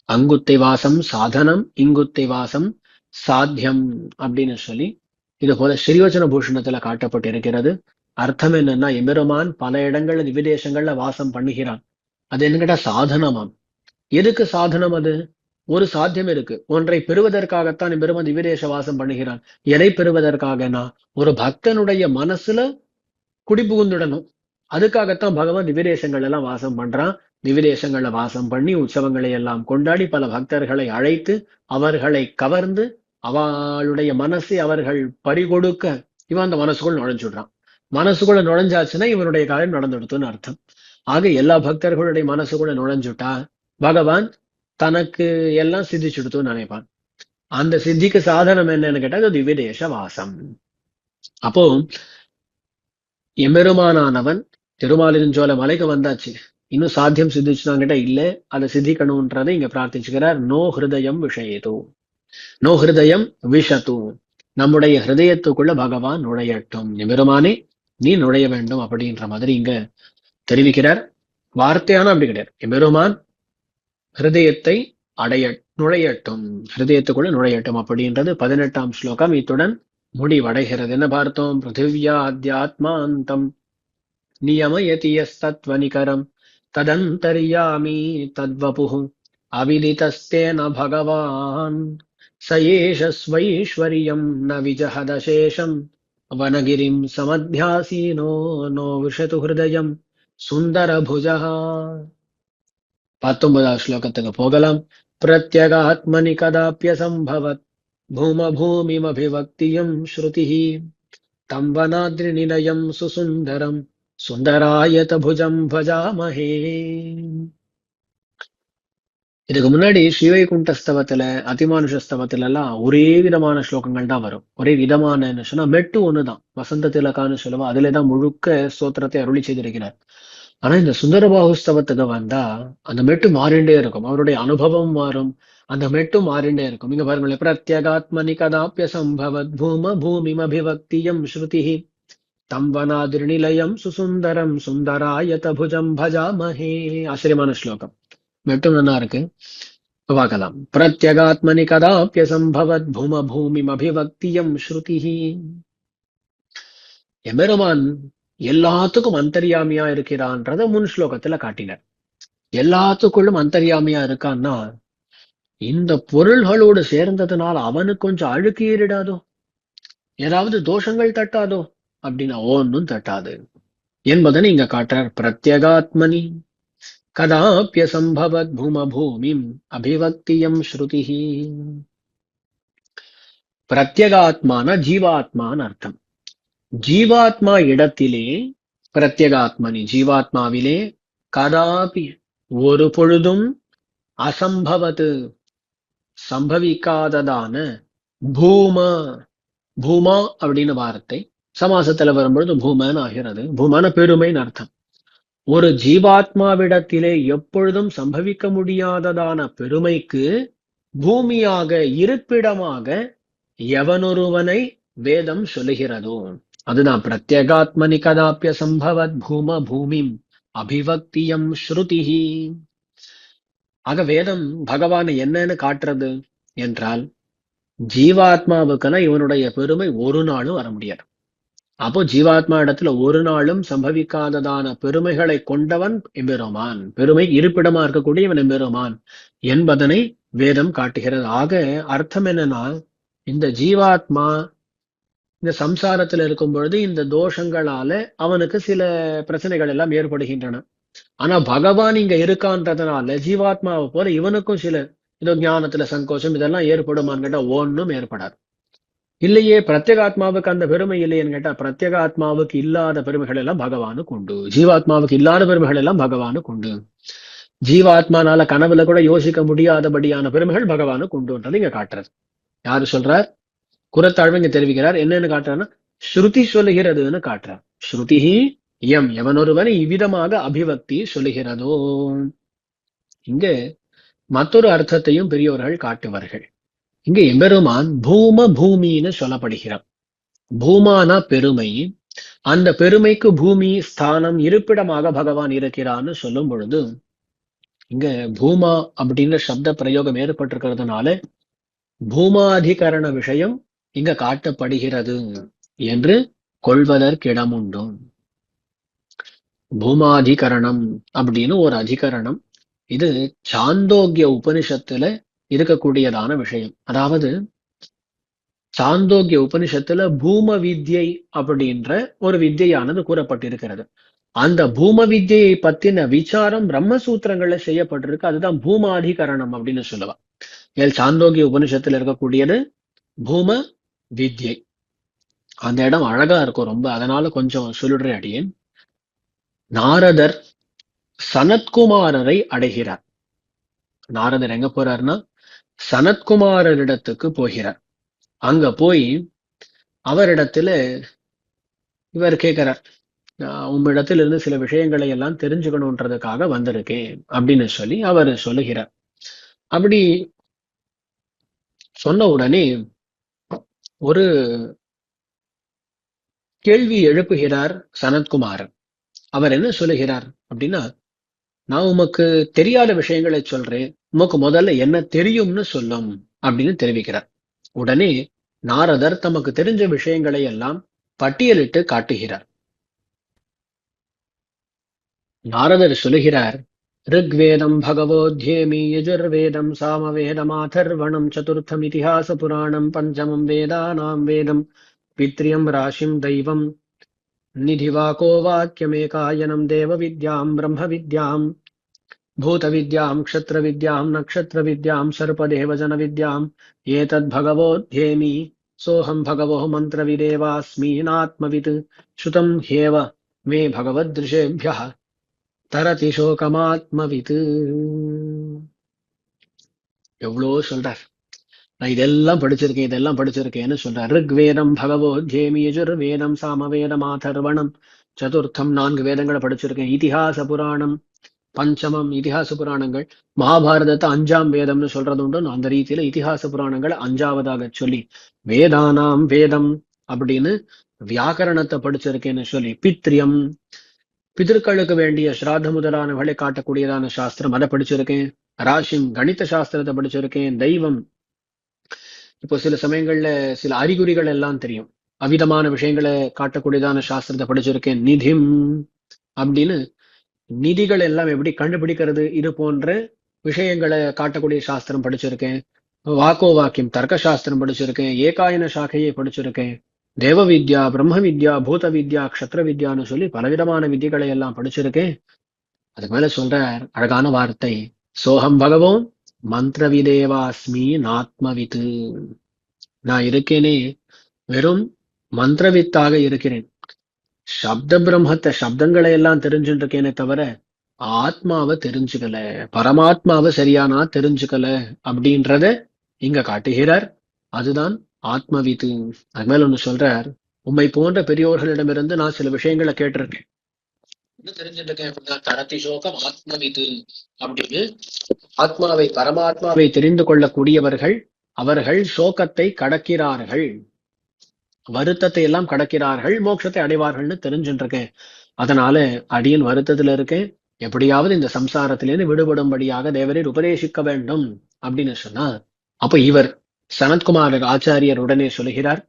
அங்குத்தை வாசம் சாதனம், இங்குத்தை வாசம் சாத்தியம் அப்படின்னு சொல்லி இது போல ஸ்ரீவச்சன பூஷணத்துல காட்டப்பட்டிருக்கிறது. அர்த்தம் என்னன்னா, எம்பெருமான் பல இடங்கள்ல திவ்யதேசங்கள்ல வாசம் பண்ணுகிறான். அது என்ன கேட்டா சாதனமாம். எதுக்கு சாதனம்? அது ஒரு சாத்தியம் இருக்கு, ஒன்றை பெறுவதற்காகத்தான் எம்பெருமான் திவ்யதேச வாசம் பண்ணுகிறான். எதை பெறுவதற்காகனா ஒரு பக்தனுடைய மனசுல குடிபுகுந்துடணும். அதுக்காகத்தான் பகவான் திவ்யதேசங்கள் எல்லாம் வாசம் பண்றான். திவ்யதேசங்கள்ல வாசம் பண்ணி உற்சவங்களை எல்லாம் கொண்டாடி பல பக்தர்களை அழைத்து அவர்களை கவர்ந்து அவளுடைய மனசை அவர்கள் பறிகொடுக்க இவன் அந்த மனசுக்குள் நுழைஞ்சுடுறான். மனசுக்குள்ள நுழைஞ்சாச்சுன்னா இவனுடைய காரியம் நடந்துடுத்துன்னு அர்த்தம். ஆக எல்லா பக்தர்களுடைய மனசுக்குள்ள நுழைஞ்சுட்டா பகவான் தனக்கு எல்லாம் சித்திச்சுடுத்துன்னு நினைப்பான். அந்த சித்திக்கு சாதனம் என்னன்னு கேட்டா திவ்யதேச வாசம். அப்போ எம்பெருமானவன் திருமாலிருஞ்சோலை மலைக்கு வந்தாச்சு, இன்னும் சாத்தியம் சித்திச்சுதான் கிட்ட இல்ல, அதை சித்திக்கணும்ன்றதை இங்க பிரார்த்திச்சுக்கிறார். நோ ஹிருதயம் விஷயத்து, நோ ஹிருதயம் விஷத்து, நம்முடைய ஹிருதயத்துக்குள்ள பகவான் நுழையட்டும், எம்பெருமானே நீ நுழைய வேண்டும் அப்படின்ற மாதிரி இங்க தெரிவிக்கிறார். வார்த்தையான அப்படி கிடையாது, எம்பெருமான் ஹிருதயத்தை நுழையட்டும், ஹிருதயத்துக்குள்ள நுழையட்டும் அப்படின்றது 18ஆம் ஸ்லோகம் இத்துடன் முடிவடைகிறது. என்ன பார்த்தோம்? பிருத்திவ்யா அத்தியாத்மாந்தம் நியமயதி யஸ்தத்வநிகரம் ததந்தர்யாமி தத்வபுஹு அவிதிதஸ்தேன பகவான் சயேஷ ஸ்வைஸ்வரியம் ந விஜஹதசேஷம் வனகிரிம் சமத்யாசீனோ நோ விஷது ஹிருதயம் சுந்தரபுஜா. 19ஆம் ஸ்லோகத்துக்கு போகலாம். பிரத்யகாத்மனி கதாப்யசம்பவத் பூமபூமிமபிவக்தியம் ஸ்ருதிஹி தம் வனாத்ரி நிலயம் சுசுந்தரம் சுந்தராயத புஜம் பஜாமஹே. இதுக்கு முன்னாடி ஸ்ரீவைகுண்டஸ்தவத்துல அதிமானுஷஸ்தவத்துல எல்லாம் ஒரே விதமான ஸ்லோகங்கள் தான் வரும். ஒரே விதமான சொன்னா மெட்டு ஒண்ணுதான், வசந்த திலகான்னு சொல்லுவா, அதுலதான் முழுக்க ஸ்தோத்திரத்தை அருளி செய்திருக்கிறார். ஆனா இந்த சுந்தரபாகுஸ்தவத்துக்கு வந்தா அந்த மெட்டு மாறிண்டே இருக்கும், அவருடைய அனுபவம் மாறும், அந்த மெட்டு மாறிண்டே இருக்கும். இங்க பாருங்களேன், பிரத்யகாத்மனி கதாப்ய சம்பவத் பூம பூமிமபிவக்தியம் ஸ்ருதிஹி தம் வனாதிர்நிலயம் சுசுந்தரம் சுந்தராயத புஜம் பஜாமஹே. ஆச்சரியமான ஸ்லோகம், மெட்டும் நல்லா இருக்கு, பார்க்கலாம். பிரத்யகாத்மனி கதாப்ய சம்பவத் பூம பூமிமபிவக்தியம் ஸ்ருதிஹி. எம்பெருமான் எல்லாத்துக்கும் அந்தர்யாமியா இருக்கிறான்றத முன் ஸ்லோகத்துல காட்டினார். எல்லாத்துக்குள்ளும் அந்தர்யாமியா இருக்கான்னா இந்த பொருள்களோடு சேர்ந்ததுனால அவனுக்கு கொஞ்சம் அழுக்கு ஏறிடாதோ, ஏதாவது தோஷங்கள் தட்டாதோ அப்படின்னா ஒன்னும் தட்டாது என்பதனை இங்க காட்டுறார். பிரத்யகாத்மனி கதாப்ய சம்பவத் பூம பூமிம் அபிவக்தியம் ஸ்ருதிஹி. பிரத்யகாத்மான ஜீவாத்மான்னு அர்த்தம். ஜீவாத்மா இடத்திலே, பிரத்யகாத்மனி ஜீவாத்மாவிலே, கதாபி ஒரு பொழுதும், அசம்பவது சம்பவிக்காததான, பூம பூமா அப்படின்னு வார்த்தை சமாசத்துல வரும்பொழுது பூமன் ஆகிறது. பூமான பெருமைன்னு அர்த்தம். ஒரு ஜீவாத்மாவிடத்திலே எப்பொழுதும் சம்பவிக்க முடியாததான பெருமைக்கு பூமியாக இருப்பிடமாக எவனொருவனை வேதம் சொல்லுகிறதோ அதுதான் பிரத்யேகாத்மனி கதாப்பிய சம்பவத் பூம பூமிம் அபிவக்தியம் ஸ்ருதிஹி. ஆக வேதம் பகவான் என்னன்னு காட்டுறது என்றால் ஜீவாத்மாவுக்குன்னா இவனுடைய பெருமை ஒரு நாளும் வர முடியாது. அப்போ ஜீவாத்மா இடத்துல ஒரு நாளும் சம்பவிக்காததான பெருமைகளை கொண்டவன் எம்பெருமான், பெருமை இருப்பிடமா இருக்கக்கூடிய இவன் எம்பெருமான் என்பதனை வேதம் காட்டுகிறது. ஆக அர்த்தம் என்னன்னா, இந்த ஜீவாத்மா இந்த சம்சாரத்துல இருக்கும் பொழுது இந்த தோஷங்களால அவனுக்கு சில பிரச்சனைகள் எல்லாம் ஏற்படுகின்றன. ஆனா பகவான் இங்க இருக்கான்றதுனால ஜீவாத்மாவை போல இவனுக்கும் சில ஏதோ ஞானத்துல சங்கோச்சம் இதெல்லாம் ஏற்படுமான்னு கேட்டா ஒன்னும் ஏற்படாது. இல்லையே பிரத்யேகாத்மாவுக்கு அந்த பெருமை இல்லையேன்னு கேட்டா பிரத்யேகாத்மாவுக்கு இல்லாத பெருமைகள் எல்லாம் பகவானுக்கு உண்டு, ஜீவாத்மாவுக்கு இல்லாத பெருமைகள் எல்லாம் பகவானுக்கு உண்டு. ஜீவாத்மானால கனவுல கூட யோசிக்க முடியாதபடியான பெருமைகள் பகவானுக்கு உண்டுன்றது இங்க காட்டுறது. யாரு சொல்றார்? குரத்தாழ்வு இங்க தெரிவிக்கிறார். என்னன்னு காட்டுறாருன்னா ஸ்ருதி சொல்லுகிறதுன்னு காட்டுறார். ஸ்ருதிஹி எவனொருவன் இவ்விதமாக அபிவக்தி சொல்லுகிறதோ. இங்க மற்றொரு அர்த்தத்தையும் பெரியோர்கள் காட்டுவார்கள். இங்க எம்பெருமான் பூம பூமின்னு சொல்லப்படுகிறார். பூமானா பெருமை, அந்த பெருமைக்கு பூமி ஸ்தானம் இருப்பிடமாக பகவான் இருக்கிறான்னு சொல்லும் பொழுது இங்க பூமா அப்படின்ற சப்த பிரயோகம் ஏற்பட்டிருக்கிறதுனால பூமாதிகரண விஷயம் இங்க காட்டப்படுகிறது என்று கொள்வதற்கிடம் உண்டு. பூமாதிகரணம் அப்படின்னு ஒரு அதிகரணம், இது சாந்தோக்கிய உபனிஷத்துல இருக்கக்கூடியதான விஷயம். அதாவது சாந்தோக்கிய உபனிஷத்துல பூம வித்யை அப்படின்ற ஒரு வித்யானது கூறப்பட்டிருக்கிறது. அந்த பூம வித்யை பத்தின விசாரம் பிரம்மசூத்திரங்கள்ல செய்யப்பட்டிருக்கு. அதுதான் பூமாதிகரணம் அப்படின்னு சொல்லுவா. சாந்தோக்கிய உபனிஷத்துல இருக்கக்கூடியது பூம வித்யை. அந்த இடம் அழகா இருக்கும் ரொம்ப, அதனால கொஞ்சம் சொல்லிடுறேன் அடியேன். நாரதர் சனத்குமாரரை அடைகிறார். நாரதர் எங்க போறாருன்னா சனத்குமாரரிடத்துக்கு போகிறார். அங்க போய் அவரிடத்துல இவர் கேட்கிறார், உம்மிடத்துல இருந்து சில விஷயங்களை எல்லாம் தெரிஞ்சுக்கணுன்றதுக்காக வந்திருக்கேன் அப்படின்னு சொல்லி அவர் சொல்லுகிறார். அப்படி சொன்ன உடனே ஒரு கேள்வி எழுப்புகிறார் சனத்குமாரன். அவர் என்ன சொல்லுகிறார் அப்படின்னா, நான் உமக்கு தெரியாத விஷயங்களை சொல்றேன், உமக்கு முதல்ல என்ன தெரியும்னு சொல்லும் அப்படின்னு தெரிவிக்கிறார். உடனே நாரதர் தமக்கு தெரிஞ்ச விஷயங்களை எல்லாம் பட்டியலிட்டு காட்டுகிறார். நாரதர் சொல்லுகிறார், ரிக்வேதம் பகவோத்யேமி யஜுர்வேதம் சாமவேதம் ஆதர்வணம் சதுர்த்தம் இதிஹாச புராணம் பஞ்சமம் வேதானாம் வேதம் பித்ரியம் ராசிம் தெய்வம் நிதிவாகோ வாக்கியமேகாயனம் தேவ வித்யாம் பிரம்ம வித்யாம் பூத வித்யாம் க்ஷத்ர வித்யாம் நக்ஷத்ர வித்யாம் சர்பதேவ ஜன வித்யாம் ஏதத் பகவோத்யேமி சோஹம் பகவோ மந்திரவிதேவாஸ்மி நாத்மவித் சுதம் ஹேவ மே பகவத்ருஷேபியः தரதி சோகமாத்மவித். எவ்வளோ சொல்றார். நான் இதெல்லாம் படிச்சிருக்கேன்னு சொல்றார். ரிக்வேதம் பகவோத்யேமி யஜுர்வேதம் சாமவேதம் ஆதர்வணம் சதுர்த்தம் 4 வேதங்களை படிச்சிருக்கேன். இதிஹாச புராணம் பஞ்சமம், இதிஹாச புராணங்கள். மகாபாரதத்தை 5ஆம் வேதம்னு சொல்றது உண்டு. அந்த ரீதியில இதிஹாச புராணங்களை 5ஆவதாக சொல்லி வேதானாம் வேதம் அப்படின்னு வியாக்கரணத்தை படிச்சிருக்கேன்னு சொல்லி பித்ரியம் பிதர்களுக்கு வேண்டிய ஸ்ராத்த முதலானவர்களை காட்டக்கூடியதான சாஸ்திரம் அதை படிச்சிருக்கேன். ராசிம் கணித சாஸ்திரத்தை படிச்சிருக்கேன். தெய்வம், இப்போ சில சமயங்கள்ல சில அறிகுறிகள் எல்லாம் தெரியும், அவிதமான விஷயங்களை காட்டக்கூடியதான சாஸ்திரத்தை படிச்சிருக்கேன். நிதிம் அப்படின்னு நிதிகள் எல்லாம் எப்படி கண்டுபிடிக்கிறது இது போன்ற விஷயங்களை காட்டக்கூடிய சாஸ்திரம் படிச்சிருக்கேன். வாக்கோ வாக்கியம் தர்க்க சாஸ்திரம் படிச்சிருக்கேன். ஏகாயன சாக்கையை படிச்சிருக்கேன். தேவ வித்யா பிரம்ம வித்யா பூத வித்யா க்ஷத்ர வித்யான்னு சொல்லி பலவிதமான வித்திகளை எல்லாம் படிச்சிருக்கேன். அதுக்கு மேல சொல்ற அழகான வார்த்தை, சோகம் பகவோன் மந்திரவிதேவாஸ்மி நாத்மவித்து. நான் இருக்கேனே வெறும் மந்திரவித்தாக இருக்கிறேன். சப்த பிரம்மத்தை சப்தங்களை எல்லாம் தெரிஞ்சுட்டு இருக்கேனே தவிர ஆத்மாவை தெரிஞ்சுக்கல, பரமாத்மாவை சரியானா தெரிஞ்சுக்கல அப்படின்றத இங்க காட்டுகிறார். அதுதான் ஆத்மவித்து. அது மேல ஒண்ணு சொல்றார், உம்மை போன்ற பெரியோர்களிடமிருந்து நான் சில விஷயங்களை கேட்டிருக்கேன், என்ன தெரிஞ்சுட்டு இருக்கேன் அப்படின்னா தரதி சோகம் ஆத்மவித்து அப்படின்னு ஆத்மாவை பரமாத்மாவை தெரிந்து கொள்ளக்கூடியவர்கள் அவர்கள் சோகத்தை கடக்கிறார்கள், வருத்தத்தை எல்லாம் கடக்கிறார்கள், மோட்சத்தை அடைவார்கள்னு தெரிஞ்சுருக்கேன். அதனால அடியன் வருத்தத்துல இருக்கேன், எப்படியாவது இந்த சம்சாரத்திலிருந்து விடுபடும்படியாக தேவரீர் உபதேசிக்க வேண்டும் அப்படின்னு சொன்னா, அப்ப இவர் சனத்குமார் ஆச்சாரியர் உடனே சொல்லுகிறார்,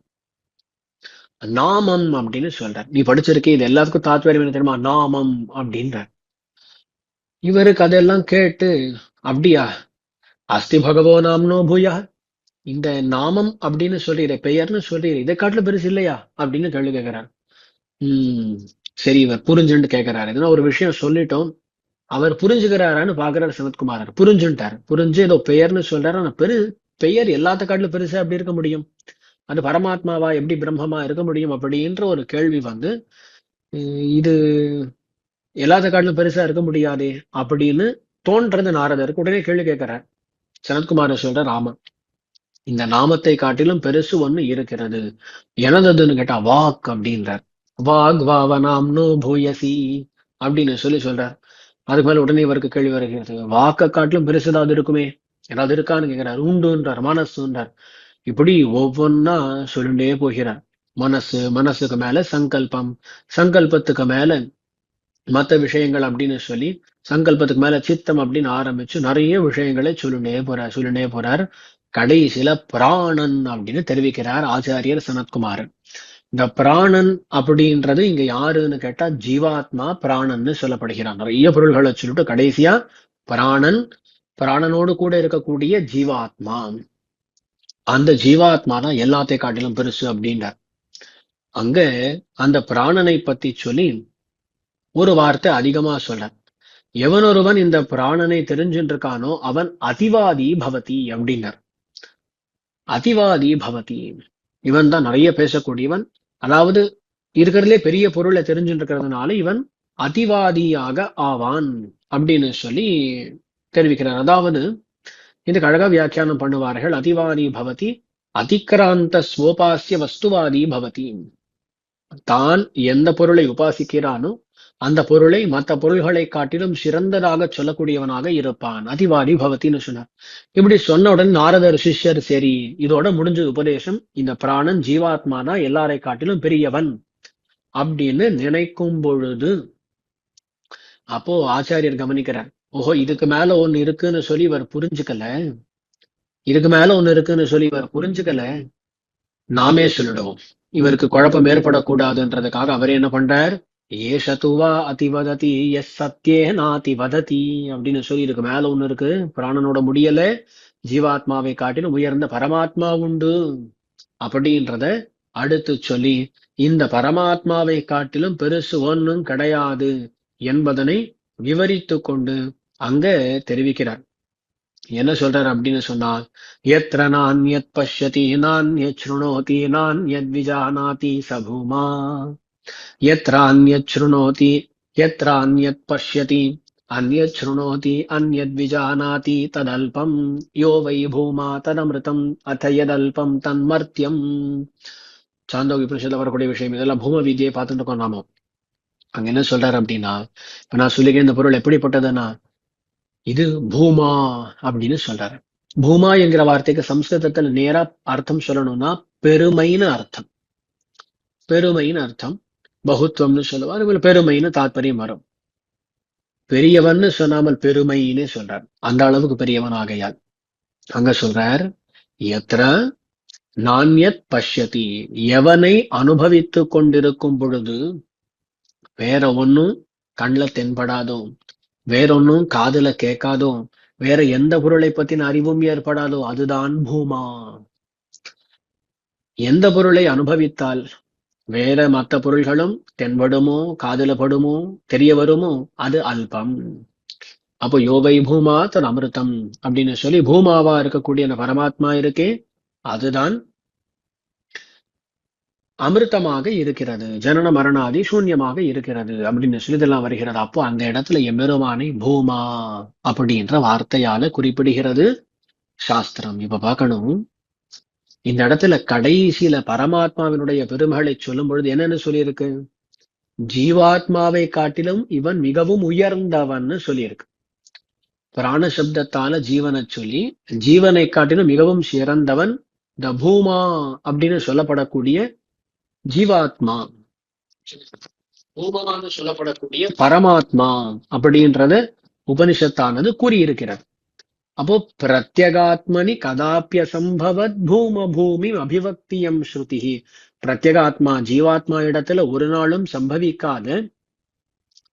நாமம் அப்படின்னு சொல்றார். நீ படிச்சிருக்கே, இது எல்லாத்துக்கும் தாத்பரியம் என்ன தெரியுமா? நாமம் அப்படின்றார். இவருக்கு அதெல்லாம் கேட்டு, அப்படியா, அஸ்தி பகவோ நாம்னோ பூயா, இந்த நாமம் அப்படின்னு சொல்றீர, பெயர்னு சொல்றீர, இதை காட்டுல பெருசு இல்லையா அப்படின்னு கேள்வி கேட்கிறார். சரி, இவர் புரிஞ்சுன்னு கேட்கிறாரு. இதுனா ஒரு விஷயம் சொல்லிட்டோம், அவர் புரிஞ்சுக்கிறாரான்னு பாக்குறாரு சனத்குமாரர். புரிஞ்சுட்டார். புரிஞ்சு ஏதோ பெயர்னு சொல்றாரு. ஆனா பெயர் எல்லாத்த காட்டுல பெருசா அப்படி இருக்க முடியும்? அது பரமாத்மாவா எப்படி பிரம்மமா இருக்க முடியும் அப்படின்ற ஒரு கேள்வி வந்து, இது எல்லாத்த காட்டிலும் பெருசா இருக்க முடியாதே அப்படின்னு தோன்றது நாரதருக்கு. உடனே கேள்வி கேட்கிறார். சனத்குமார சொல்றார், ஆமா, இந்த நாமத்தை காட்டிலும் பெருசு ஒண்ணு இருக்கிறது. எனதுன்னு கேட்டா வாக் அப்படின்றார். வாக் வாவனாம்னோ பூயசி அப்படின்னு சொல்றார். அதுக்கு மேல உடனே இவருக்கு கேள்வி வருகிறது, வாக்க காட்டிலும் பெருசு ஏதாவது இருக்குமே, ஏதாவது இருக்கான்னு கேட்கிறார். உண்டுன்றார். மனசுன்றார். இப்படி ஒவ்வொன்னா சொல்லிட்டே போகிறார். மனசு, மனசுக்கு மேல சங்கல்பம், சங்கல்பத்துக்கு மேல மற்ற விஷயங்கள் அப்படின்னு சொல்லி, சங்கல்பத்துக்கு மேல சித்தம் அப்படின்னு ஆரம்பிச்சு நிறைய விஷயங்களை சொல்லிட்டே போறார். கடைசியில பிராணன் அப்படின்னு தெரிவிக்கிறார் ஆச்சாரியர் சனத்குமாரன். இந்த பிராணன் அப்படின்றது இங்க யாருன்னு கேட்டா ஜீவாத்மா பிராணன்னு சொல்லப்படுகிறான். நிறைய பொருள்களை சொல்லிட்டு கடைசியா பிராணன், பிராணனோடு கூட இருக்கக்கூடிய ஜீவாத்மா, அந்த ஜீவாத்மா தான் எல்லாத்தை காட்டிலும் பெருசு அப்படின்றார். அங்க அந்த பிராணனை பத்தி சொல்லி ஒரு வார்த்தை அதிகமா சொல்ற, எவனொருவன் இந்த பிராணனை தெரிஞ்சுட்டு இருக்கானோ அவன் அதிவாதி பவதி அப்படின்னார். அதிவாதி பவதி, இவன் தான் நிறைய பேசக்கூடியவன், அதாவது இருக்கிறதுலே பெரிய பொருளை தெரிஞ்சுட்டு இருக்கிறதுனால இவன் அதிவாதியாக ஆவான் அப்படின்னு சொல்லி தெரிவிக்கிறார். அதாவது இதுக்கு அழகா வியாக்கியானம் பண்ணுவார்கள். அதிவாதி பவதி அதிக்ராந்த ஸ்வோபாசிய வஸ்துவாதி பவதி, தான் எந்த பொருளை உபாசிக்கிறானோ அந்த பொருளை மற்ற பொருள்களை காட்டிலும் சிறந்ததாக சொல்லக்கூடியவனாக இருப்பான். அதிவாதி பவத்தின்னு சொன்னார். இப்படி சொன்ன உடனே நாரதர் சிஷ்யர், சரி இதோட முடிஞ்ச உபதேசம், இந்த பிராணன் ஜீவாத்மானா எல்லாரை காட்டிலும் பெரியவன் அப்படின்னு நினைக்கும் பொழுது, அப்போ ஆச்சாரியர் கவனிக்கிறார், ஓஹோ இதுக்கு மேல ஒண்ணு இருக்குன்னு சொல்லி இவர் புரிஞ்சுக்கல, இதுக்கு மேல ஒண்ணு இருக்குன்னு சொல்லி இவர் புரிஞ்சுக்கல, நாமே சொல்லிடுவோம், இவருக்கு குழப்பம் ஏற்படக்கூடாதுன்றதுக்காக அவர் என்ன பண்றார், ஏஷதுவா அதிவததி எஸ் சத்தியே நாதி வததி அப்படின்னு சொல்லி, இதுக்கு மேல ஒண்ணு இருக்கு, பிராணனோட முடியல, ஜீவாத்மாவை காட்டிலும் உயர்ந்த பரமாத்மா உண்டு அப்படின்றத அடுத்து சொல்லி, இந்த பரமாத்மாவை காட்டிலும் பெருசு ஒன்னும் கிடையாது என்பதனை விவரித்து கொண்டு அங்க தெரிவிக்கிறார். என்ன சொல்றார் அப்படின்னு சொன்னால், யத்ர நான்யத் பஷ்யதி நான்யத் ச்ருணோதி நான்யத் விஜானாதி சபூமா, யத்ரான்யத் ச்ருணோதி யத்ரான்யத் பஷ்யதி அன்யத் ச்ருணோதி அன்யத் விஜானாதி ததல்பம் யோ வை பூமா ததமிருதம் அத யதல்பம் தன்மர்த்தியம். சாந்தோகி உபனிஷத்துல வரக்கூடிய விஷயம் இதெல்லாம் பூம விதியை பார்த்துட்டு இருக்கோம் நாம. அங்க என்ன சொல்றாரு அப்படின்னா, இப்ப நான் சொல்லிக்கிறேன் இந்த பொருள் எப்படிப்பட்டதுன்னா, இது பூமா அப்படின்னு சொல்றாரு. பூமா என்கிற வார்த்தைக்கு சம்ஸ்கிருதத்துல நேரா அர்த்தம் சொல்லணும்னா பெருமைன்னு அர்த்தம். பெருமைன்னு அர்த்தம், பகுத்துவம்னு சொல்லுவார். பெருமைன்னு தாத்பரியம் வரும். பெரியவன்னு சொன்னாமல் பெருமைன்னு சொல்றார். அந்த அளவுக்கு பெரியவன் ஆகையால் அங்க சொல்றார், எத்திர நான்யத் பஷ்யதி, எவனை அனுபவித்து கொண்டிருக்கும் பொழுது வேற ஒன்னும் கண்ணுல தென்படாதோ, வேறொன்னும் காதுல கேட்காதோ, வேற எந்த பொருளை பத்தின அறிவும் ஏற்படாதோ அதுதான் பூமா. எந்த பொருளை அனுபவித்தால் வேற மற்ற பொருள்களும் தென்படுமோ, காதுல படுமோ, தெரிய வருமோ, அது அல்பம். அப்போ யோவை பூமா தன் அமிர்தம் அப்படின்னு சொல்லி, பூமாவா இருக்கக்கூடிய அந்த பரமாத்மா இருக்கே அதுதான் அமிர்தமாக இருக்கிறது, ஜனன மரணாதி சூன்யமாக இருக்கிறது அப்படின்னு சொல்லி இதெல்லாம் வருகிறது. அப்போ அந்த இடத்துல எம்பெருமானை பூமா அப்படின்ற வார்த்தையால குறிப்பிடுகிறது சாஸ்திரம். இப்ப பார்க்கணும், இந்த இடத்துல கடைசியில பரமாத்மாவினுடைய பெருமைகளை சொல்லும் பொழுது என்னன்னு சொல்லியிருக்கு, ஜீவாத்மாவை காட்டிலும் இவன் மிகவும் உயர்ந்தவன் சொல்லியிருக்கு. பிராண சப்தத்தால ஜீவனை சொல்லி ஜீவனை காட்டிலும் மிகவும் சிறந்தவன் இந்த பூமா அப்படின்னு சொல்லப்படக்கூடிய ஜீவாத்மா, பூமமான்னு சொல்லப்படக்கூடிய பரமாத்மா அப்படின்றத உபனிஷத்தானது கூறியிருக்கிறது. அப்போ பிரத்யகாத்மனி கதாப்பிய சம்பவத் பூம பூமி அபிவக்தியம் ஸ்ருதி. பிரத்யகாத்மா ஜீவாத்மா இடத்துல ஒரு நாளும் சம்பவிக்காத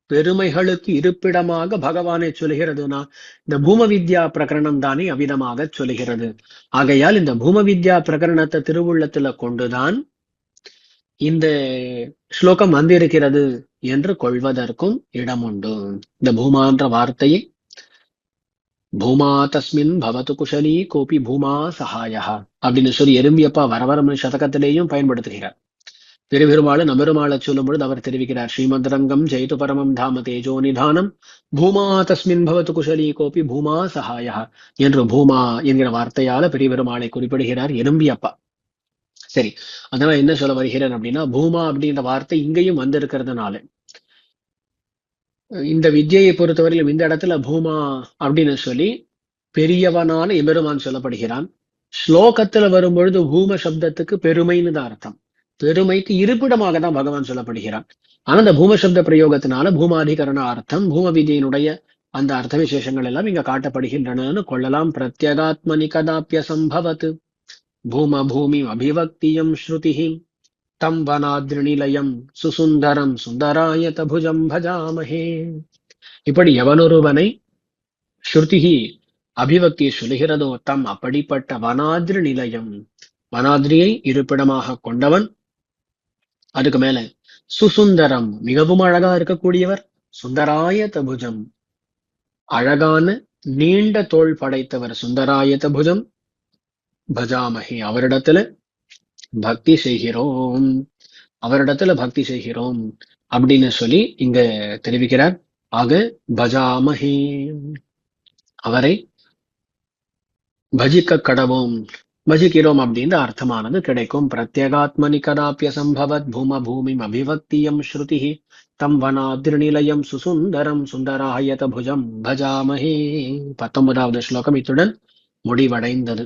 பெருமைகளுக்கு இருப்பிடமாக பகவானை சொல்கிறதுனா இந்த பூம வித்யா பிரகரணம் தானே அவ்விதமாக சொல்கிறது. ஆகையால் இந்த பூம வித்யா பிரகரணத்தை திருவுள்ளத்துல கொண்டுதான் இந்த ஸ்லோகம் வந்திருக்கிறது என்று கொள்வதற்கும் இடம் உண்டு. இந்த பூமான்ற வார்த்தையை பூமா தஸ்மின் பவத்து குஷலி கோபி பூமா சகாயா அப்படின்னு சொல்லி எறும்பியப்பா வரவரம சதகத்திலேயும் பயன்படுத்துகிறார். திருபெருமாள் நபெருமாளை சொல்லும் பொழுது அவர் தெரிவிக்கிறார், ஸ்ரீமத்ரங்கம் ஜெயித்து பரமம் தாம தேஜோ நிதானம் பூமா தஸ்மின் பவத்து குஷலி கோபி பூமா சகாயா என்று பூமா என்கிற வார்த்தையால பெரியபெருமாளை குறிப்பிடுகிறார் எறும்பியப்பா. சரி, அதனால என்ன சொல்ல வருகிறேன் அப்படின்னா, பூமா அப்படின்ற வார்த்தை இங்கேயும் வந்திருக்கிறதுனால இந்த வித்யை பொறுத்தவரையிலும் இந்த இடத்துல பூமா அப்படின்னு சொல்லி பெரியவனான எம்பெருமான் சொல்லப்படுகிறான். ஸ்லோகத்துல வரும்பொழுது பூம சப்தத்துக்கு பெருமைன்னு தான் அர்த்தம். பெருமைக்கு இருப்பிடமாக தான் பகவான் சொல்லப்படுகிறான். ஆனா அந்த பூம சப்த பிரயோகத்தினால பூமாதிகரண அர்த்தம், பூம விதியினுடைய அந்த அர்த்த விசேஷங்கள் எல்லாம் இங்க காட்டப்படுகின்றன கொள்ளலாம். பிரத்யகாத்மனி கதாப்பிய சம்பவத் பூம பூமி அபிவக்தியம் ஸ்ருதிஹி தம் வனாத்ரிநிலயம் சுசுந்தரம் சுந்தராய தபுஜம் பஜாமஹே. இப்படி எவனொருவனை ஸ்ருதிஹி அபிவக்தி சொல்கிறதோ தம் அப்படிப்பட்ட வனாத்ரி நிலையம், வனாத்ரியை இருப்பிடமாக கொண்டவன், அதுக்கு மேல சுசுந்தரம் மிகவும் அழகா இருக்கக்கூடியவர், சுந்தராய தபுஜம் அழகான நீண்ட தோள் படைத்தவர், சுந்தராய தபுஜம் பஜாமஹே அவரிடத்துல பக்தி செய்கிறோம், அவரிடத்துல பக்தி செய்கிறோம் அப்படின்னு சொல்லி இங்க தெரிவிக்கிறார். ஆக பஜாமஹே அவரை பஜிக்க கடவோம், பஜிக்கிறோம் அப்படின்ற அர்த்தமானது கிடைக்கும். பிரத்யேகாத்மனி கதாப்பிய சம்பவத் பூம பூமி அபிவக்தியம் ஸ்ருதி தம் வனாத்ரிநிலயம் சுசுந்தரம் சுந்தராயத புஜம் பஜாமஹே. 19வது ஸ்லோகம் இத்துடன் முடிவடைந்தது.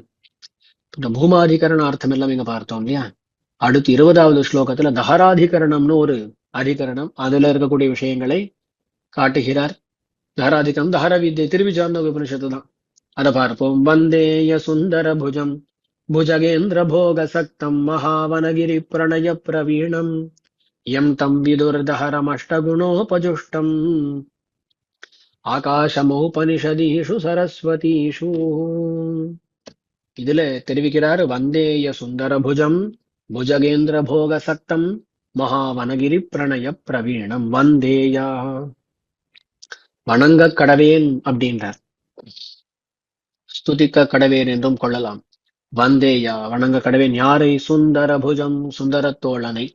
இந்த பூமாதிகரண அர்த்தம் எல்லாம் இங்க பார்த்தோம் இல்லையா. அடுத்து 20வது ஸ்லோகத்துல தஹராதிகரணம்னு ஒரு அதிகரணம், அதுல இருக்கக்கூடிய விஷயங்களை காட்டுகிறார். தஹராதிகரணம் தஹர வித்யை திருவிஜாந்த உபனிஷத்து தான், அதை பார்ப்போம். வந்தேய சுந்தர புஜம் புஜகேந்திர போக சக்தம் மகாவனகிரி பிரணய பிரவீணம் யம் தம் விதுர்தஹரம் அஷ்டகுணோபஜுஷ்டம் ஆகாசமோபனிஷதீஷு சரஸ்வதீஷு. இதுல தெரிவிக்கிறார், வந்தேய சுந்தர புஜம் புஜகேந்திர போக சக்தம் மகாவனகிரி பிரணய பிரவீணம். வந்தேயா வணங்க கடவேன் அப்படின்றார், ஸ்துதிக்க கடவேன் என்றும் கொள்ளலாம். வந்தேயா வணங்க கடவேன் யாரை? சுந்தர புஜம் சுந்தரத்தோழனை.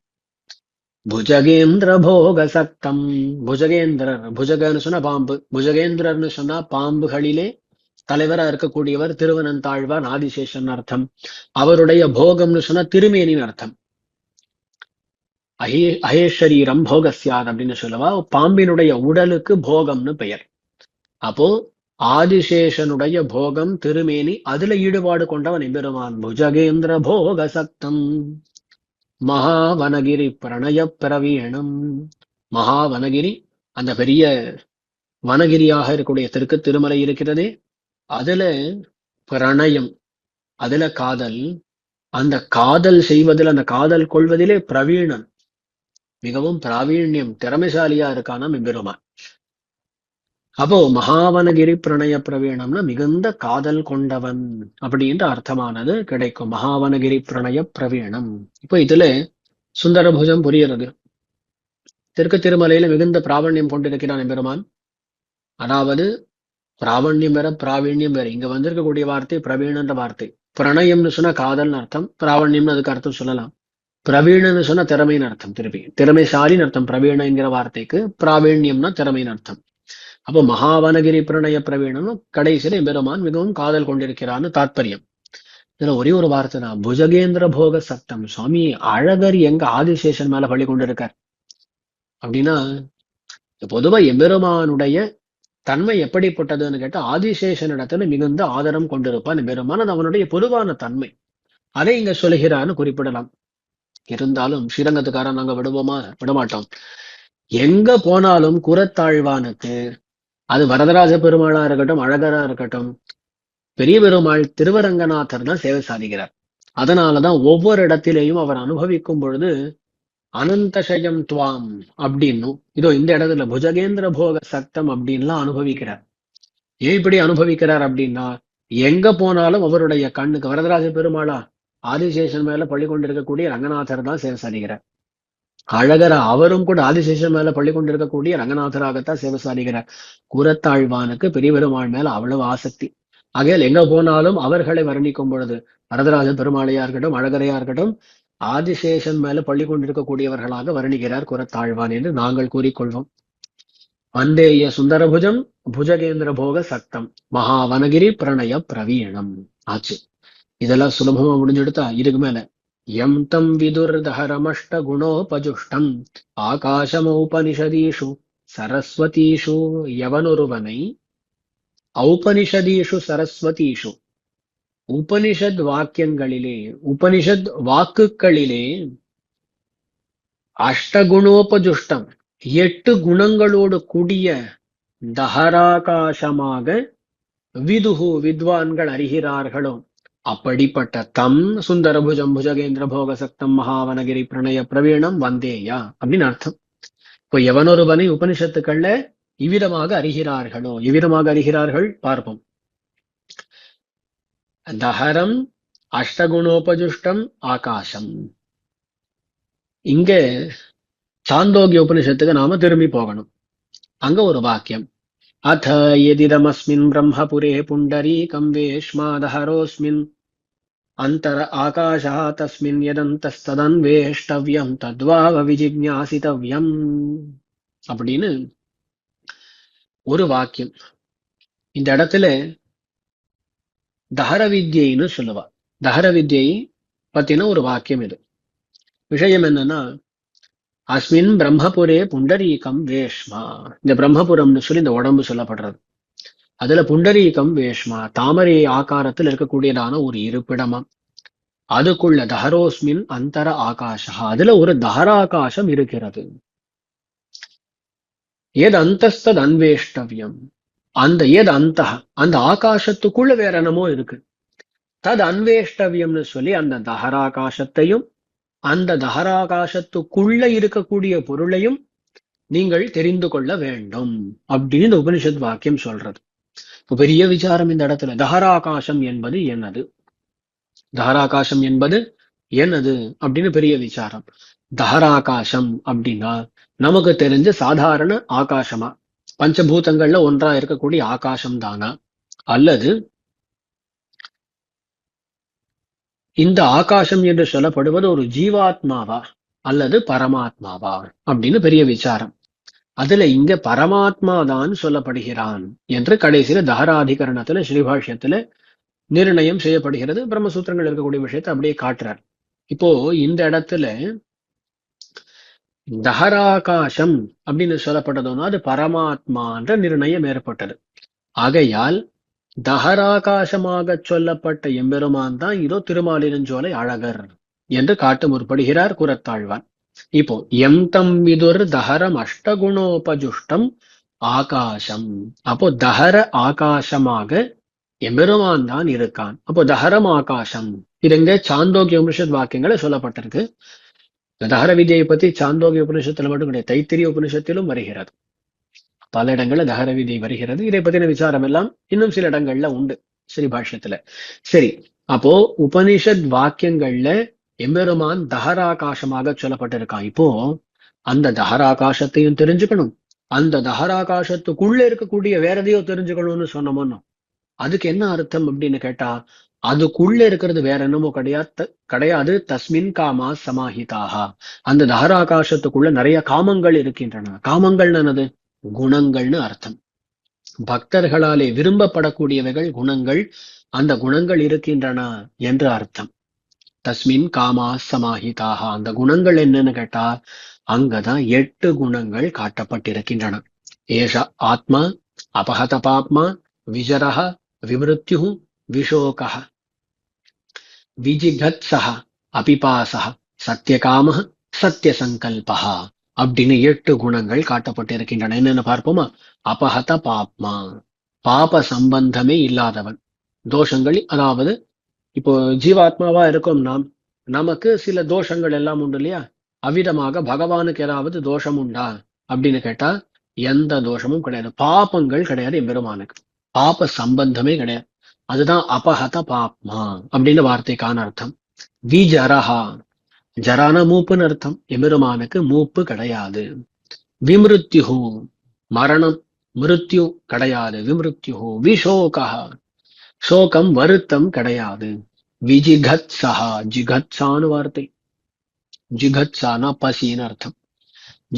புஜகேந்திர போக சக்தம் புஜகேந்திரர், புஜகன்னு சொன்னா பாம்பு, புஜகேந்திரர்னு சொன்னா பாம்புகளிலே தலைவரா இருக்கக்கூடியவர் திருவனந்தாழ்வார் ஆதிசேஷன் அர்த்தம். அவருடைய போகம்னு சொன்னா திருமேனின் அர்த்தம். அஹேஷரீரம் போகஸ்யாத் அப்படின்னு சொல்லவா, பாம்பினுடைய உடலுக்கு போகம்னு பெயர். அப்போ ஆதிசேஷனுடைய போகம் திருமேனி, அதுல ஈடுபாடு கொண்டவன் எம்பெருமான். புஜகேந்திர போக சக்தம் மகாவனகிரி பிரணய பிரவீணம். மகாவனகிரி அந்த பெரிய வனகிரியாக இருக்கக்கூடிய தெற்கு திருமலை இருக்கிறதே, அதுல பிரணயம், அதுல காதல், அந்த காதல் செய்வதில் அந்த காதல் கொள்வதிலே பிரவீணன், மிகவும் பிராவீண்யம் திறமைசாலியா இருக்கானாம் எம்பெருமான். அப்போ மகாவனகிரி பிரணய பிரவீணம்னா மிகுந்த காதல் கொண்டவன் அப்படின்ற அர்த்தமானது கிடைக்கும். மகாவனகிரி பிரணய பிரவீணம். இப்போ இதுல சுந்தரபுஜம் புரிகிறது. தெற்கு திருமலையில மிகுந்த பிராவண்யம் கொண்டிருக்கிறான் எம்பெருமான். அதாவது பிராவண்யம் வேற பிராவீண்யம் வேற. இங்க வந்திருக்கக்கூடிய வார்த்தை பிரவீணன்ற வார்த்தை. பிரணயம்னு சொன்னா காதல்னு அர்த்தம், பிராவண்யம்னு அதுக்கு அர்த்தம் சொல்லலாம். பிரவீணன்னு சொன்னா திறமைன்னு அர்த்தம், திருப்பி திறமைசாலின்னு அர்த்தம். பிரவீண என்கிற வார்த்தைக்கு பிராவீண்யம்னா திறமைன்னு அர்த்தம். அப்போ மகாவனகிரி பிரணய பிரவீணம்னு கடைசியில எம்பெருமான் மிகவும் காதல் கொண்டிருக்கிறான்னு தாத்பரியம். இதுல ஒரே ஒரு வார்த்தை தான், புஜகேந்திர போக சக்தம். சுவாமி அழகர் எங்க ஆதிசேஷன் மேல பள்ளி கொண்டிருக்கார் அப்படின்னா, பொதுவா எம்பெருமானுடைய தன்மை எப்படிப்பட்டதுன்னு கேட்டா ஆதிசேஷனிடத்துல மிகுந்த ஆதரம் கொண்டிருப்பான் பெருமான். அது அவனுடைய பொதுவான தன்மை. அதை இங்க சொல்கிறான்னு குறிப்பிடலாம். இருந்தாலும் ஸ்ரீரங்கத்துக்காரன் நாங்க விடுவோமா? விடமாட்டோம். எங்க போனாலும் குரத்தாழ்வானுக்கு, அது வரதராஜ பெருமாளா இருக்கட்டும், அழகரா இருக்கட்டும், பெரிய பெருமாள் திருவரங்கநாதர் தான் சேவை சாதிக்கிறார். அதனாலதான் ஒவ்வொரு இடத்திலேயும் அவர் அனுபவிக்கும் பொழுது அனந்தசயம் துவாம் அப்படின்னும், இதோ இந்த இடத்துல புஜகேந்திர போக சக்தம் அப்படின்லாம் அனுபவிக்கிறார். ஏன் இப்படி அனுபவிக்கிறார் அப்படின்னா, எங்க போனாலும் அவருடைய கண்ணுக்கு வரதராஜ பெருமாளா ஆதிசேஷன் மேல பள்ளி கொண்டிருக்கக்கூடிய ரங்கநாதர் தான் சேவை சாதிக்கிறார். அழகரா அவரும் கூட ஆதிசேஷன் மேல பள்ளி கொண்டிருக்கக்கூடிய ரங்கநாதராகத்தான் சேவை சாதிக்கிறார். கூரத்தாழ்வானுக்கு பெரிய பெருமாள் மேல அவ்வளவு ஆசக்தி. ஆகையால் எங்க போனாலும் அவர்களை வர்ணிக்கும் பொழுது வரதராஜ பெருமாளையா இருக்கட்டும், அழகரையா இருக்கட்டும், ஆதிசேஷன் மேல பள்ளி கொண்டிருக்கக்கூடியவர்களாக வர்ணிக்கிறார் குரத்தாழ்வான் என்று நாங்கள் கூறிக்கொள்வோம். வந்தேய சுந்தரபுஜம் புஜகேந்திர போக சக்தம் மகாவனகிரி பிரணய பிரவீணம் ஆச்சு. இதெல்லாம் சுலபமா முடிஞ்செடுத்தா இதுக்கு மேல எம் தம் விதுர்தஹரமஷ்ட குணோபஜுஷ்டம் ஆகாசமௌபனிஷதீஷு சரஸ்வதீஷு எவனொருவனை ஔபனிஷதீஷு சரஸ்வதீஷு உபனிஷத் வாக்கியங்களிலே, உபனிஷத் வாக்குகளிலே அஷ்டகுணோபஜுஷ்டம் 8 குணங்களோடு கூடிய தஹராகாசமாக விதுகு வித்வான்கள் அறிகிறார்களோ அப்படிப்பட்ட தம் சுந்தரபுஜம் புஜகேந்திர போக சக்தம் மகாவனகிரி பிரணய பிரவீணம் வந்தேயா அப்படின்னு அர்த்தம். இப்போ எவனொருவனை உபனிஷத்துக்கள்ல இவ்விதமாக அறிகிறார்களோ, எவ்விதமாக அறிகிறார்கள் பார்ப்போம். தஹரம் அஷ்டகுணோபஜுஷ்டம் ஆகாசம். இங்க சாந்தோக்கிய உபனிஷத்துக்கு நாம திரும்பி போகணும். அங்க ஒரு வாக்கியம், அத யதிதமஸ்மின் பிரம்மபுரே புண்டரீகம் வேஷ்மாதஹரோஸ்மின் அந்தர ஆகாஷா தஸ்மின் யதந்தஸ்ததன்வேஷ்டவ்யம் தத்வாவ விஜிக்ஞாசிதவ்யம் அப்படின்னு ஒரு வாக்கியம். இந்த இடத்துல தஹர வித்யைன்னு சொல்லுவா. தஹர வித்யை பத்தின ஒரு வாக்கியம் இது. விஷயம் என்னன்னா, அஸ்மின் பிரம்மபுரே புண்டரீகம் வேஷ்மா. இந்த பிரம்மபுரம்னு சொல்லி இந்த உடம்பு சொல்லப்படுறது. அதுல புண்டரீகம் வேஷ்மா தாமரை ஆகாரத்தில் இருக்கக்கூடியதான ஒரு இருப்பிடமா. அதுக்குள்ள தஹரோஸ்மின் அந்தர ஆகாஷா, அதுல ஒரு தஹராகாசம் இருக்கிறது. ஏது அந்தஸ்தத் அன்வேஷ்டவ்யம், அந்த ஏது அந்த ஆகாசத்துக்குள்ள வேற என்னமோ இருக்கு. தது அன்வேஷ்டவ்யம்னு சொல்லி அந்த தஹராகாசத்தையும் அந்த தஹராகாசத்துக்குள்ள இருக்கக்கூடிய பொருளையும் நீங்கள் தெரிந்து கொள்ள வேண்டும் அப்படின்னு இந்த உபனிஷத் வாக்கியம் சொல்றது. இப்ப பெரிய விசாரம் இந்த இடத்துல. தஹராகாசம் என்பது என்னது, தஹராகாசம் என்பது என்னது அப்படின்னு பெரிய விசாரம். தஹராகாசம் அப்படின்னா நமக்கு தெரிஞ்ச சாதாரண ஆகாசமா, பஞ்சபூதங்கள்ல ஒன்றா இருக்கக்கூடிய ஆகாசம் தானா, அல்லது இந்த ஆகாசம் என்று சொல்லப்படுவது ஒரு ஜீவாத்மாவா அல்லது பரமாத்மாவா அப்படின்னு பெரிய விசாரம். அதுல இங்க பரமாத்மா தான் சொல்லப்படுகிறான் என்று கடைசியில தஹராதிகரணத்துல ஸ்ரீபாஷ்யத்துல நிர்ணயம் செய்யப்படுகிறது. பிரம்மசூத்திரங்கள் இருக்கக்கூடிய விஷயத்தை அப்படியே காட்டுறார். இப்போ இந்த இடத்துல தஹராகாசம் அப்படின்னு சொல்லப்பட்டதுன்னா அது பரமாத்மான்ற நிர்ணயம் ஏற்பட்டது. ஆகையால் தஹராகாசமாக சொல்லப்பட்ட எம்பெருமான் தான் இதோ திருமாலிருஞ்சோலை அழகர் என்று காட்ட முற்படுகிறார் குரத்தாழ்வான். இப்போ எம் தம் விதுர் தஹரம் அஷ்டகுணோபஜுஷ்டம் ஆகாசம். அப்போ தஹர ஆகாசமாக எம்பெருமான் தான் இருக்கான். அப்போ தஹரம் ஆகாசம். இதுங்க சாந்தோக்கிய உபனிஷத் வாக்கியங்களை சொல்லப்பட்டிருக்கு. தஹர விதியை பத்தி சாந்தோக்கிய உபனிஷத்துல மட்டும் கிடையாது, தைத்திரிய உபனிஷத்திலும் வருகிறது. பல இடங்கள்ல தஹர விதி வருகிறது. இதை பத்தின விசாரம் எல்லாம் இன்னும் சில இடங்கள்ல உண்டு ஸ்ரீபாஷ்யத்துல. சரி, அப்போ உபனிஷத் வாக்கியங்கள்ல எம்பெருமான் தஹராகாசமாக சொல்லப்பட்டிருக்கான். இப்போ அந்த தஹராகாசத்தையும் தெரிஞ்சுக்கணும், அந்த தஹராகாசத்துக்குள்ள இருக்கக்கூடிய வேற எதையோ தெரிஞ்சுக்கணும்னு சொன்னோம்னோ அதுக்கு என்ன அர்த்தம் அப்படின்னு கேட்டா, அதுக்குள்ள இருக்கிறது வேற என்னமோ கிடையாது. தஸ்மின் காமா சமாஹிதாகா. அந்த தஹராகாசத்துக்குள்ள நிறைய காமங்கள் இருக்கின்றன. காமங்கள் என்னது? குணங்கள்னு அர்த்தம். பக்தர்களாலே விரும்பப்படக்கூடியவைகள் குணங்கள். அந்த குணங்கள் இருக்கின்றன என்று அர்த்தம். தஸ்மின் காமா சமாஹிதாக. அந்த குணங்கள் என்னன்னு கேட்டா அங்கதான் 8 குணங்கள் காட்டப்பட்டிருக்கின்றன. ஏஷ ஆத்மா அபஹத பாப்மா விஜரஹ விமிருத்யுஹு விஷோகஹ விஜிகத்ஸஹ அபிபாசஹ சத்யகாமஹ சத்யசங்கல்பஹ அப்படின்னு 8 குணங்கள் காட்டப்பட்டிருக்கின்றன. என்னன்னு பார்ப்போமா? அபஹத பாப்மா, பாப சம்பந்தமே இல்லாதவன். தோஷங்கள், அதாவது இப்போ ஜீவாத்மாவா இருக்கும் நாம், நமக்கு சில தோஷங்கள் எல்லாம் உண்டு இல்லையா? அவ்விதமாக பகவானுக்கு ஏதாவது தோஷம் உண்டா அப்படின்னு கேட்டா எந்த தோஷமும் கிடையாது. பாபங்கள் கிடையாது எம்பெருமானுக்கு, பாப சம்பந்தமே கிடையாது. அதுதான் அபஹத பாப்மா அப்படின்னு வார்த்தைக்கான அர்த்தம். விஜரஹா, ஜரான மூப்புன்னு அர்த்தம். எம்பெருமானுக்கு மூப்பு கிடையாது. விமிருத்யுஹு, மரணம் மிருத்யு கிடையாது. விமிருத்யுஹு விஷோகா, சோகம் வருத்தம் கிடையாது. விஜிகத்ஸஹா, ஜிகத்ஸான்னு வார்த்தை. ஜிகத்ஸானா பசின்னு அர்த்தம்.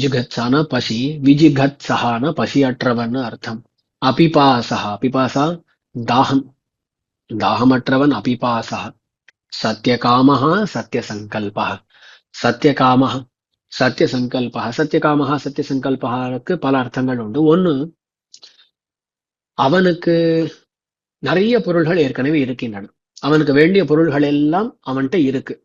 ஜிகத்ஸானா பசி, விஜிகத்ஸஹானா பசியற்றவன் அர்த்தம். அபிபாசஹா, அபிபாசா தாகம், தாகமற்றவன் அபிபாசஹ. சத்யகாமஹ சத்யசங்கல்பஹ, சத்யகாமஹ சத்யசங்கல்பஹ. சத்யகாமஹ சத்யசங்கல்பஹக்கு பல அர்த்தங்கள் உண்டு. ஒண்ணு, அவனுக்கு நிறைய பொருள்கள் ஏற்கனவே இருக்கின்றன. அவனுக்கு வேண்டிய பொருள்கள் எல்லாம் அவன்கிட்ட இருக்கு.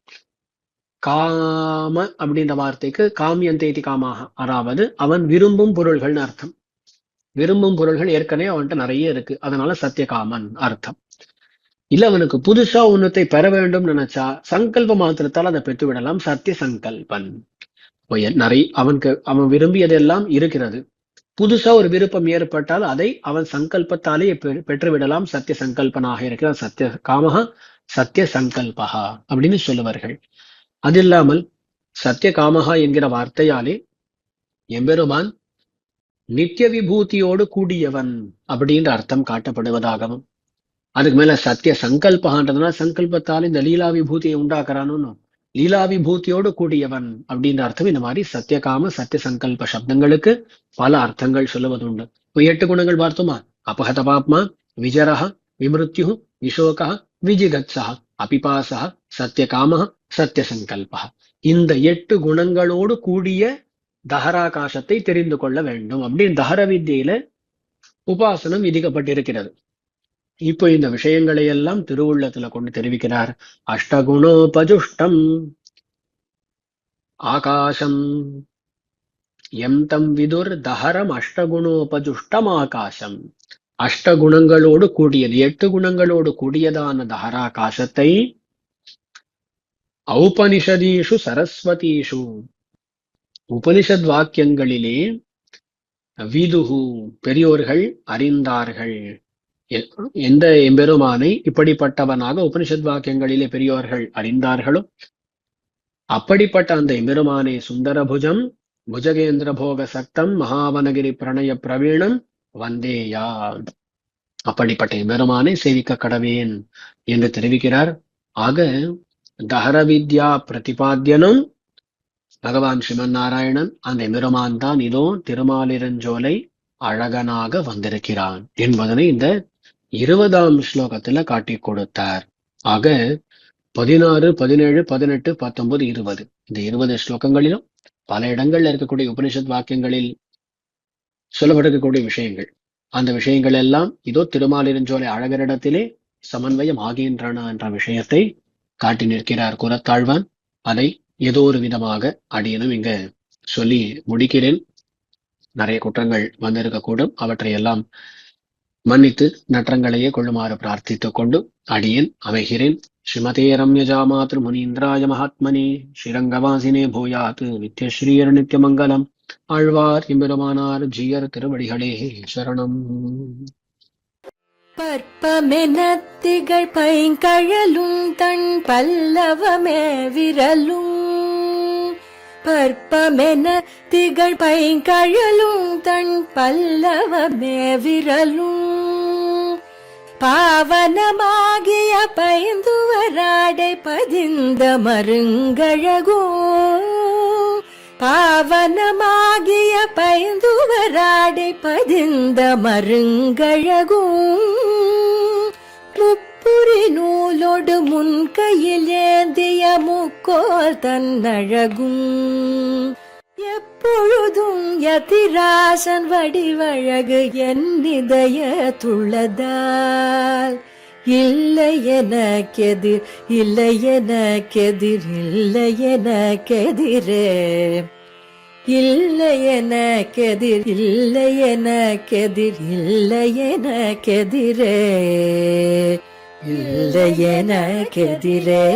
காம அப்படின்ற வார்த்தைக்கு காமியந்தேதி காமாக, அதாவது அவன் விரும்பும் பொருள்கள்னு அர்த்தம். விரும்பும் பொருள்கள் ஏற்கனவே அவன்கிட்ட நிறைய இருக்கு, அதனால சத்தியகாமன் அர்த்தம். இல்ல அவனுக்கு புதுசா ஒன்னத்தை பெற வேண்டும் நினைச்சா சங்கல்ப மாத்திரத்தால் அதை பெற்று விடலாம், சத்திய சங்கல்பன். நிறைய அவன் விரும்பியதெல்லாம் இருக்கிறது. புதுசா ஒரு விருப்பம் ஏற்பட்டால் அதை அவன் சங்கல்பத்தாலே பெற்றுவிடலாம், சத்திய சங்கல்பனாக இருக்கிறார். சத்திய காமஹா சத்திய சங்கல்பஹா அப்படின்னு சொல்லுவார்கள். அது இல்லாமல் சத்திய காமஹா என்கிற வார்த்தையாலே எம்பெருமான் நித்திய விபூதியோடு கூடியவன் அப்படின்ற அர்த்தம் காட்டப்படுவதாகவும், அதுக்கு மேல சத்திய சங்கல்பகான்றதுனா சங்கல்பத்தால் இந்த லீலா விபூதியை உண்டாக்குறான்னு, லீலா விபூதியோடு கூடியவன் அப்படின்ற அர்த்தம். இந்த மாதிரி சத்தியகாம சத்திய சங்கல்ப சப்தங்களுக்கு பல அர்த்தங்கள் சொல்லுவது உண்டு. இப்போ 8 குணங்கள் பார்த்தோமா? அபஹத பாப்மா விஜரஹ விமிருத்யு விஷோகா விஜிகத்ஸஹ அபிபாசஹ சத்தியகாம சத்திய சங்கல்பஹ. இந்த 8 குணங்களோடு கூடிய தஹராகாசத்தை தெரிந்து கொள்ள வேண்டும் அப்படின்னு தஹர வித்தியில உபாசனம் விதிக்கப்பட்டிருக்கிறது. இப்போ இந்த விஷயங்களை எல்லாம் திருவுள்ளத்துல கொண்டு தெரிவிக்கிறார். அஷ்டகுணோபஜுஷ்டம் ஆகாசம் எம் தம் விதுர் தஹரம் அஷ்டகுணோபஜுஷ்டம் ஆகாசம். அஷ்டகுணங்களோடு கூடியது, 8 குணங்களோடு கூடியதான தஹராகாசத்தை ஔபனிஷதீஷு சரஸ்வதீஷு, உபனிஷத் வாக்கியங்களிலே விதுஹு பெரியோர்கள் அறிந்தார்கள். எந்த எம்பெருமானை இப்படிப்பட்டவனாக உபனிஷத் வாக்கியங்களிலே பெரியோர்கள் அறிந்தார்களோ அப்படிப்பட்ட அந்த எம்பெருமானை சுந்தரபுஜம் புஜகேந்திர போக சக்தம் மகாவனகிரி பிரணய பிரவீணம் வந்தேயா, அப்படிப்பட்ட எம்பெருமானை சேவிக்க கடவேன் என்று தெரிவிக்கிறார். ஆக தஹர வித்யா பிரதிபாத்தியனும் பகவான் ஸ்ரீமன் நாராயணன் அந்த எம்பெருமான் தான் இதோ திருமாலிரஞ்சோலை அழகனாக வந்திருக்கிறான் என்பதனை இந்த 20ஆம் ஸ்லோகத்துல காட்டி கொடுத்தார். ஆக 16, 17, 18, 19, 20 இந்த 20 ஸ்லோகங்களிலும் பல இடங்கள்ல இருக்கக்கூடிய உபனிஷத் வாக்கியங்களில் சொல்லப்பட்டிருக்கக்கூடிய விஷயங்கள், அந்த விஷயங்கள் எல்லாம் இதோ திருமாலிரஞ்சோலை அழகரிடத்திலே சமன்வயம் ஆகின்றன என்ற விஷயத்தை காட்டி நிற்கிறார் குலத்தாழ்வான். அதை ஏதோ ஒரு விதமாக அடியனும் இங்க சொல்லி முடிக்கிறேன். நிறைய குற்றங்கள் வந்திருக்கக்கூடும், அவற்றையெல்லாம் மன்னித்து நற்றங்களையே கொள்ளுமாறு பிரார்த்தித்துக் கொண்டு அடியேன் அமைகிறேன். ஸ்ரீமதே ரம்யஜா மாத்ரு முனீந்திராய மகாத்மனே ஸ்ரீரங்கவாசினே பூயாத் நித்யஸ்ரீர் நித்யமங்கலம். ஆழ்வார் எம்பெருமானார் ஜீயர் திருவடிகளே சரணம். பற்பமெனத்திகள் பைங்கழலும் தன் பல்லவமே விரலும், பற்பமென திகழ் பைங்கழலும் தன் பல்லவமே விரலும், பாவனமாகிய பைந்துவராடை பதிந்த மருங்கழகோ, பாவனமாகிய பைந்துவராடை பதிந்த மருங்கழகோ, முப்புரி நூலோடு முன்கையில் ஏந்திய முக்கோல் தன்னழகும், எப்பொழுதும் யதிராசன் வடிவழகு என் இதயத்துள்ளதால் இல்லை எனக்கெதிர், இல்லை எனக்கெதிர், இல்லை எனக்கெதிரே, இல்லை எனக்கெதிர், இல்லை எனக்கெதிர், இல்லை எனக்கெதிரே, இல்லை எனக்கெதிரே,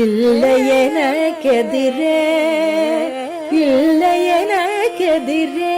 இல்லை எனக்கெதிரே, இல்லை எனக்கெதிரே.